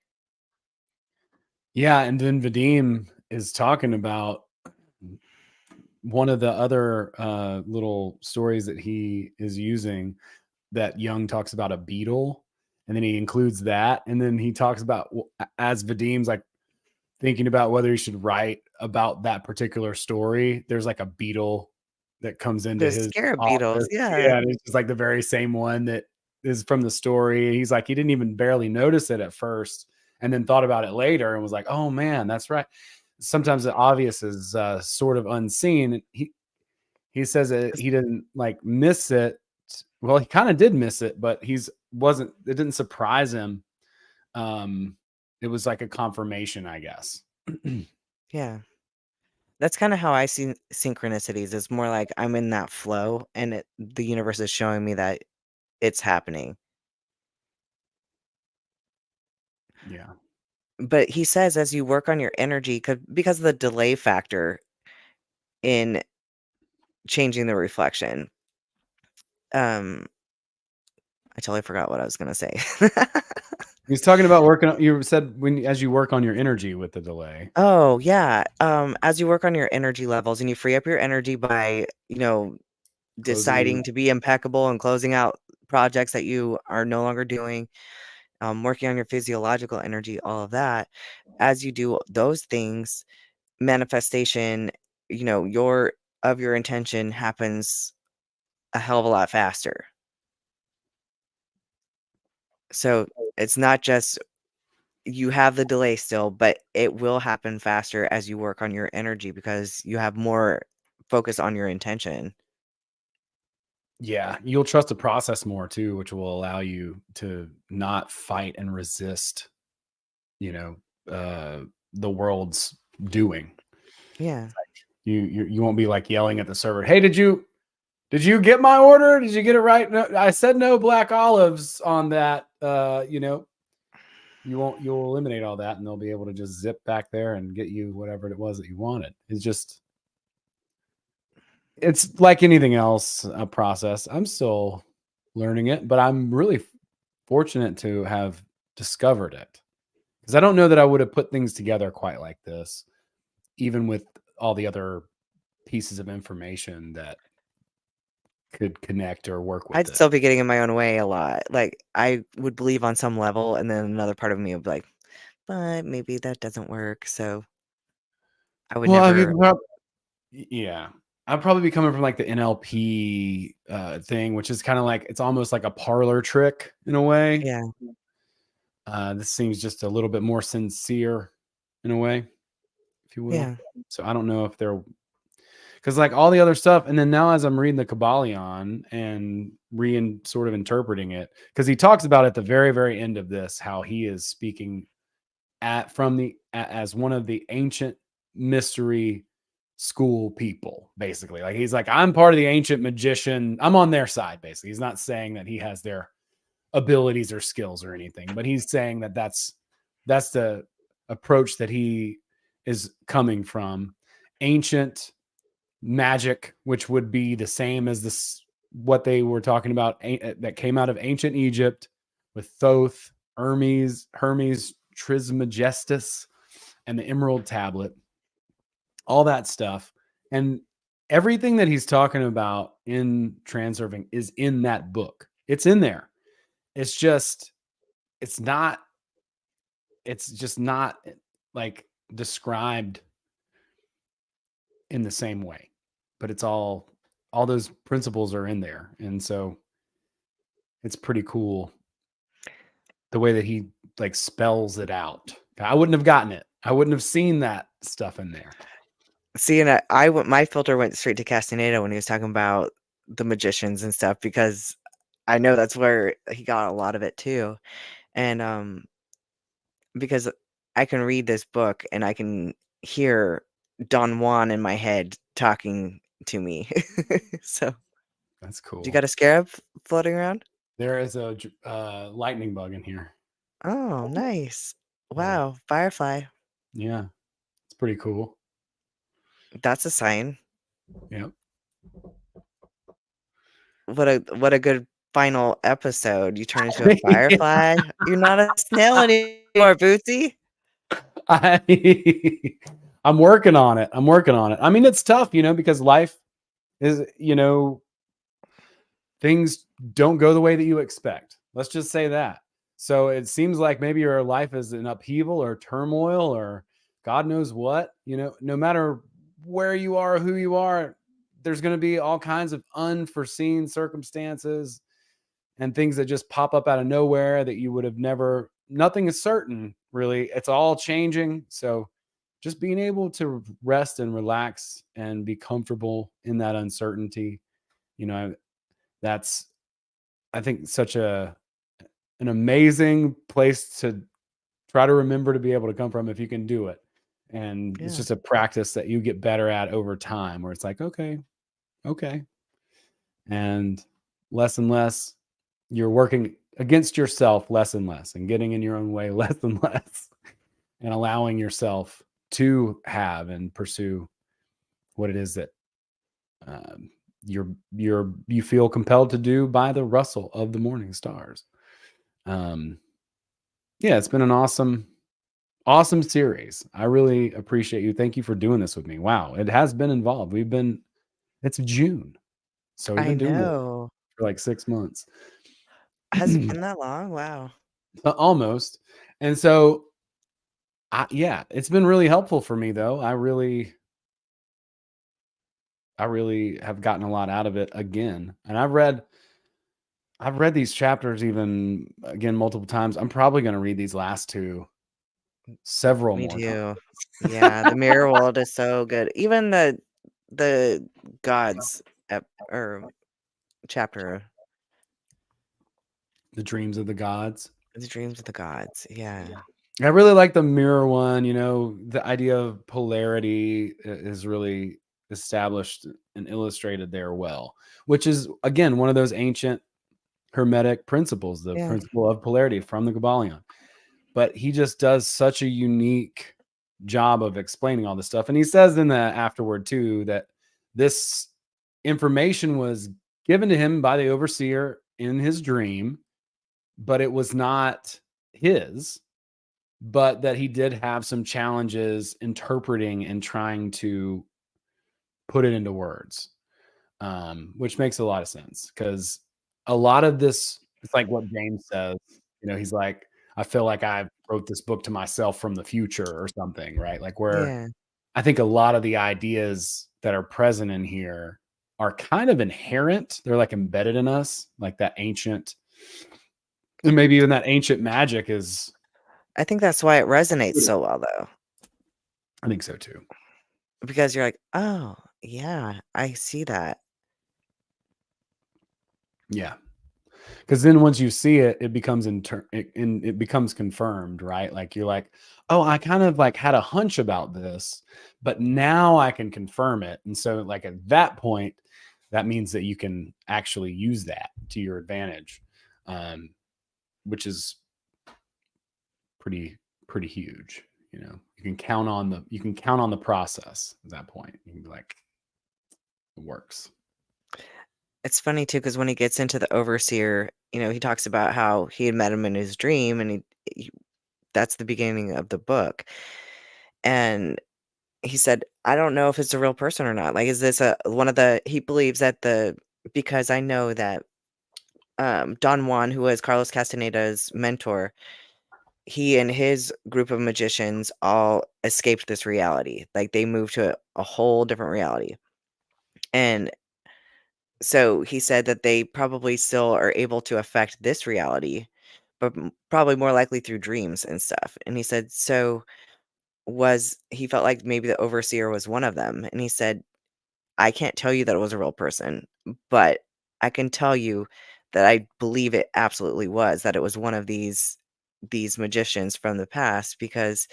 Yeah, and then Vadim is talking about one of the other little stories that he is using that Jung talks about a beetle, and then he includes that, and then he talks about as Vadim's like thinking about whether he should write about that particular story. There's like a beetle that comes into The his scarab beetles, office. yeah. Yeah, and it's just like the very same one that is from the story. He's like he didn't even barely notice it at first, and then thought about it later and was like, "Oh man, that's right." Sometimes the obvious is sort of unseen. He says that he didn't like miss it. Well, he kind of did miss it, but it didn't surprise him. Um, it was like a confirmation, I guess. Yeah. That's kind of how I see synchronicities. It's more like I'm in that flow and the universe is showing me that it's happening. Yeah. But he says as you work on your energy, because of the delay factor in changing the reflection, um, I totally forgot what I was going to say. He's talking about working on, you said as you work on your energy with the delay. Oh, yeah. As you work on your energy levels and you free up your energy by, Closing. deciding to be impeccable and closing out projects that you are no longer doing, working on your physiological energy, all of that. As you do those things, manifestation, your intention happens a hell of a lot faster. So it's not just you have the delay still, but it will happen faster as you work on your energy because you have more focus on your intention. Yeah, you'll trust the process more too, which will allow you to not fight and resist, you know, uh, the world's doing. Yeah. You won't be like yelling at the server, "Hey, did you get my order? Did you get it right? No, I said no black olives on that." You'll eliminate all that, and they'll be able to just zip back there and get you whatever it was that you wanted. It's like anything else, a process. I'm still learning it, but I'm really fortunate to have discovered it because I don't know that I would have put things together quite like this, even with all the other pieces of information that could connect or work with I'd it. still be getting in my own way a lot. Like, I would believe on some level, and then another part of me would be like, but maybe that doesn't work. So I would Well, I never. mean, yeah, I'd probably be coming from like the NLP thing, which is kind of like it's almost like a parlor trick in a way. Yeah. This seems just a little bit more sincere in a way, if you will. Yeah. So I don't know if they're because like all the other stuff, and then now as I'm reading the Kabbalion and sort of interpreting it, because he talks about at the very, very end of this how he is speaking as one of the ancient mystery school people, basically. Like he's like, I'm part of the ancient magician. I'm on their side, basically. He's not saying that he has their abilities or skills or anything, but he's saying that that's the approach that he is coming from. Ancient magic, which would be the same as this what they were talking about that came out of ancient Egypt with Thoth, Hermes Trismegistus, and the Emerald Tablet, all that stuff. And everything that he's talking about in Transurfing is in that book. It's in there. It's just, it's not, it's just not like described in the same way, but all those principles are in there. And so it's pretty cool the way that he like spells it out. I wouldn't have gotten it. I wouldn't have seen that stuff in there. See, and my filter went straight to Castaneda when he was talking about the magicians and stuff because I know that's where he got a lot of it too. And because I can read this book and I can hear Don Juan in my head talking to me. So, That's you cool. got a scarab floating around? There is a lightning bug in here. Oh, nice. Yeah. Wow, firefly. Yeah. It's pretty cool. That's a sign. Yep. What a good final episode. You turn into a firefly. You're not a snail anymore, Bootsy. I, I'm working on it. I'm working on it. I mean, it's tough, because life is, things don't go the way that you expect. Let's just say that. So it seems like maybe your life is in upheaval or turmoil or God knows what, no matter where you are, who you are, there's going to be all kinds of unforeseen circumstances and things that just pop up out of nowhere that you would have never, nothing is certain, really. It's all changing. So just being able to rest and relax and be comfortable in that uncertainty, that's, I think, such an amazing place to try to remember to be able to come from if you can do it. And it's Yeah. just a practice that you get better at over time where it's like, okay. And less, you're working against yourself less and less and getting in your own way less and less and allowing yourself to have and pursue what it is that you feel compelled to do by the rustle of the morning stars. Yeah, it's been an awesome series. I really appreciate you. Thank you for doing this with me. Wow, it has been involved. It's June, so we've I been doing this know. for like 6 months. Has it been that long? Wow. Almost. And so, yeah, it's been really helpful for me though. I really have gotten a lot out of it again. And I've read these chapters even again multiple times. I'm probably going to read these last two several Me more times. too. Yeah, the mirror world is so good. Even the gods or chapter, The dreams of the gods. the dreams of the gods. Yeah. I really like the mirror one. The idea of polarity is really established and illustrated there well, which is again one of those ancient hermetic principles, the Yeah. principle of polarity from the Kabbalion. But he just does such a unique job of explaining all this stuff. And he says in the afterword too that this information was given to him by the overseer in his dream, but it was not his, but that he did have some challenges interpreting and trying to put it into words, which makes a lot of sense because a lot of this, it's like what James says. He's like, I feel like I wrote this book to myself from the future or something, right? Like where Yeah. I think a lot of the ideas that are present in here are kind of inherent. They're like embedded in us, like that ancient, and maybe even that ancient magic is. I think that's why it resonates so well though. I think so too. Because you're like, "Oh, yeah, I see that." Yeah. Because then once you see it, it becomes it becomes confirmed, right? Like you're like, oh, I kind of like had a hunch about this, but now I can confirm it. And so, like at that point, that means that you can actually use that to your advantage, which is pretty huge. You can count on the process at that point. You can be like, it works. It's funny too because when he gets into the overseer, he talks about how he had met him in his dream, and he that's the beginning of the book. And he said, "I don't know if it's a real person or not. Like, is this a one of the" he believes that because I know that, Don Juan, who was Carlos Castaneda's mentor, he and his group of magicians all escaped this reality. Like, they moved to a whole different reality. And so he said that they probably still are able to affect this reality, but probably more likely through dreams and stuff. And he said, so he felt like maybe the overseer was one of them. And he said, I can't tell you that it was a real person, but I can tell you that I believe it absolutely was, that it was one of these magicians from the past because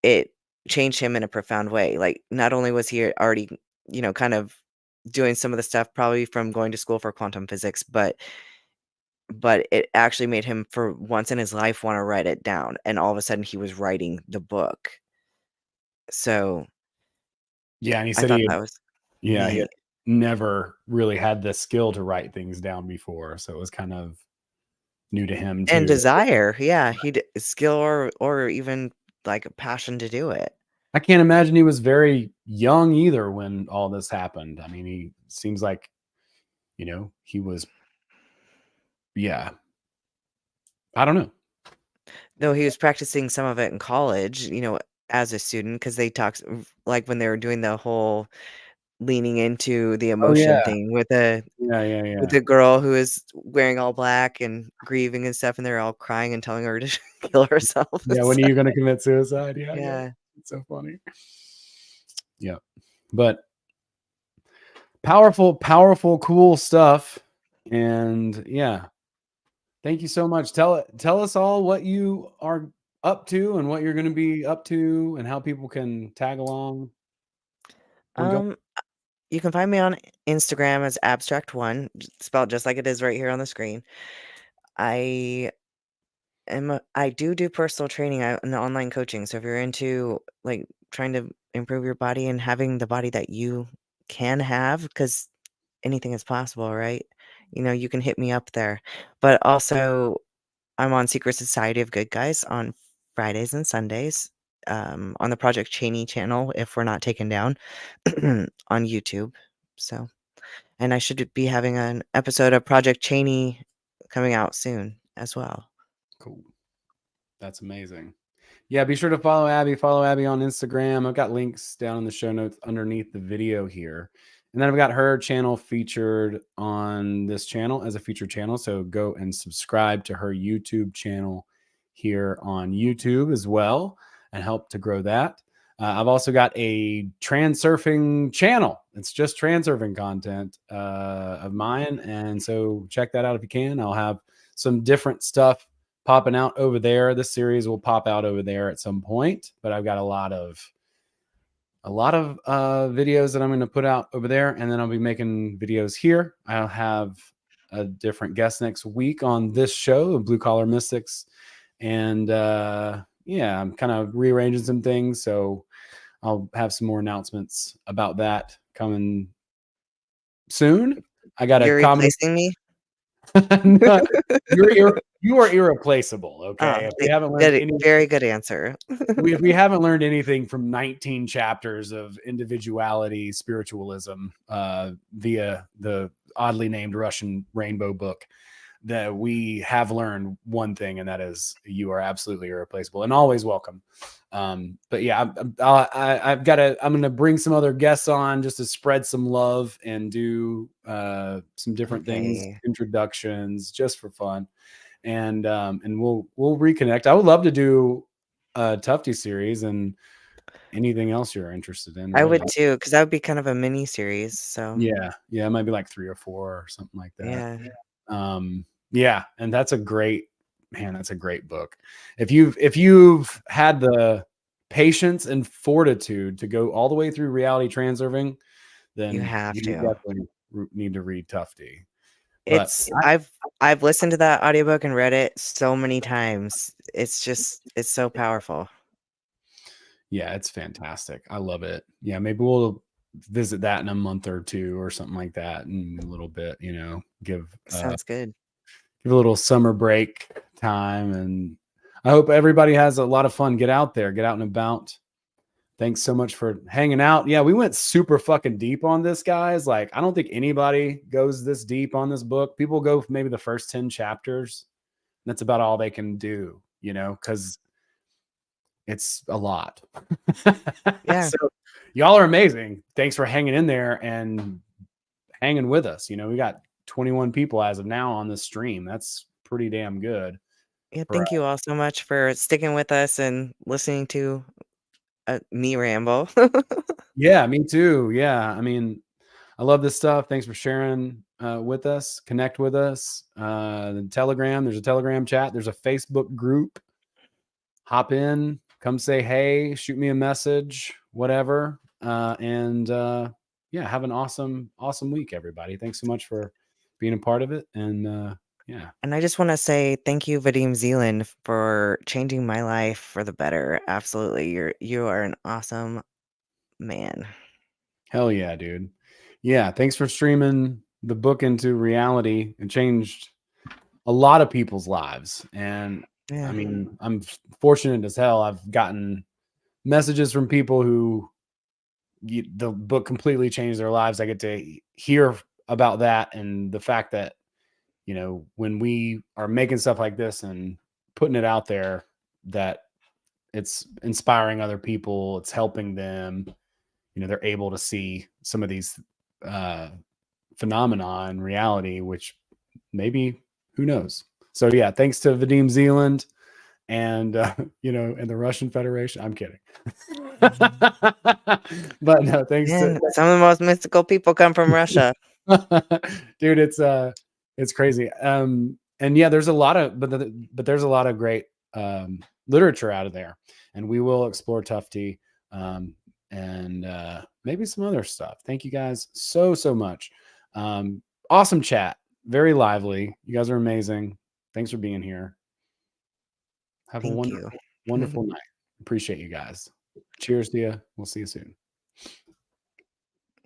it changed him in a profound way. Like, not only was he already kind of doing some of the stuff probably from going to school for quantum physics, but it actually made him for once in his life want to write it down, and all of a sudden he was writing the book. So Yeah, and he I said thought that was he neat. never really had the skill to write things down before, so it was kind of new to him And too. desire, yeah, skill or even like a passion to do it. I can't imagine he was very young either when all this happened. I mean, he seems like, he was, yeah, I don't know. Though he was practicing some of it in college, as a student, because they talked like when they were doing the whole leaning into the Oh emotion yeah, thing with the yeah. girl who is wearing all black and grieving and stuff, and they're all crying and telling her to kill herself and Yeah, when are stuff. you going to commit suicide? Yeah, yeah. Yeah. It's so funny. Yeah. But powerful, powerful, cool stuff. And yeah, thank you so much. Tell us all what you are up to and what you're going to be up to and how people can tag along and go. Um, you can find me on Instagram as Abbstract1, spelled just like it is right here on the screen. I I do personal training and online coaching. So if you're into like trying to improve your body and having the body that you can have, because anything is possible, right? You can hit me up there. But also, I'm on Secret Society of Good Guys on Fridays and Sundays, on the Project Cheney channel if we're not taken down on YouTube. So, and I should be having an episode of Project Cheney coming out soon as well. Cool. That's amazing. Yeah, be sure to follow Abby. Follow Abby on Instagram. I've got links down in the show notes underneath the video here. And then I've got her channel featured on this channel as a featured channel. So go and subscribe to her YouTube channel here on YouTube as well and help to grow that. I've also got a transurfing channel. It's just transurfing content of mine. And so check that out if you can. I'll have some different stuff popping out over there. This series will pop out over there at some point, but I've got a lot of videos that I'm going to put out over there, and then I'll be making videos here. I'll have a different guest next week on this show, Blue Collar Mystics, and yeah, I'm kind of rearranging some things, so I'll have some more announcements about that coming soon. I got a You're comedy. replacing me? No, you are irreplaceable. Okay, Oh, if we haven't learned any, very good answer. if we haven't learned anything from 19 chapters of individuality spiritualism via the oddly named Russian Rainbow Book, that we have learned one thing, and that is you are absolutely irreplaceable and always welcome. But yeah, I'm going to bring some other guests on just to spread some love and do some different things, Okay. introductions, just for fun. And we'll reconnect. I would love to do a Tufty series and anything else you're interested in. I Really. would too, because that would be kind of a mini series. So Yeah, it might be like 3 or 4 or something like that. yeah, Yeah, and that's a great book. If you've had the patience and fortitude to go all the way through Reality Transurfing, you then have you to. definitely need to read Tufty. But It's I've listened to that audiobook and read it so many times. It's so powerful. yeah, it's fantastic. I love it. Yeah, maybe we'll visit that in a month or 2 or something like that in a little bit, give Sounds good. give a little summer break time. And I hope everybody has a lot of fun. Get out there, get out and about. Thanks so much for hanging out. Yeah, we went super fucking deep on this, guys. Like, I don't think anybody goes this deep on this book. People go maybe the first 10 chapters. That's about all they can do, because it's a lot. Yeah. So y'all are amazing. Thanks for hanging in there and hanging with us. We got 21 people as of now on this stream. That's pretty damn good. Yeah, thank you all so much for sticking with us and listening to me ramble. Yeah, me too. Yeah. I mean, I love this stuff. Thanks for sharing with us. Connect with us. The Telegram, there's a Telegram chat. There's a Facebook group. Hop in, come say hey, shoot me a message, whatever. And yeah, have an awesome week, everybody. Thanks so much for being a part of it. And yeah. And I just want to say thank you, Vadim Zealand, for changing my life for the better. Absolutely. You are an awesome man. Hell yeah, dude. Yeah, thanks for streaming the book into reality and changed a lot of people's lives. And Yeah. I mean, I'm fortunate as hell. I've gotten messages from people who the book completely changed their lives. I get to hear about that, and the fact that, you know, when we are making stuff like this and putting it out there, that it's inspiring other people, it's helping them, you know, they're able to see some of these phenomena in reality, which maybe, who knows. So yeah, thanks to Vadim Zealand and you know, and the Russian Federation. I'm kidding. But no, thanks to Man, some of the most mystical people come from Russia. dude, it's crazy. And yeah, there's a lot of but there's a lot of great literature out of there, and we will explore Tufty and maybe some other stuff. Thank you guys so much. Awesome chat, very lively. You guys are amazing. Thanks for being here. Have Thank a you. wonderful night. Appreciate you guys. Cheers to you. We'll see you soon.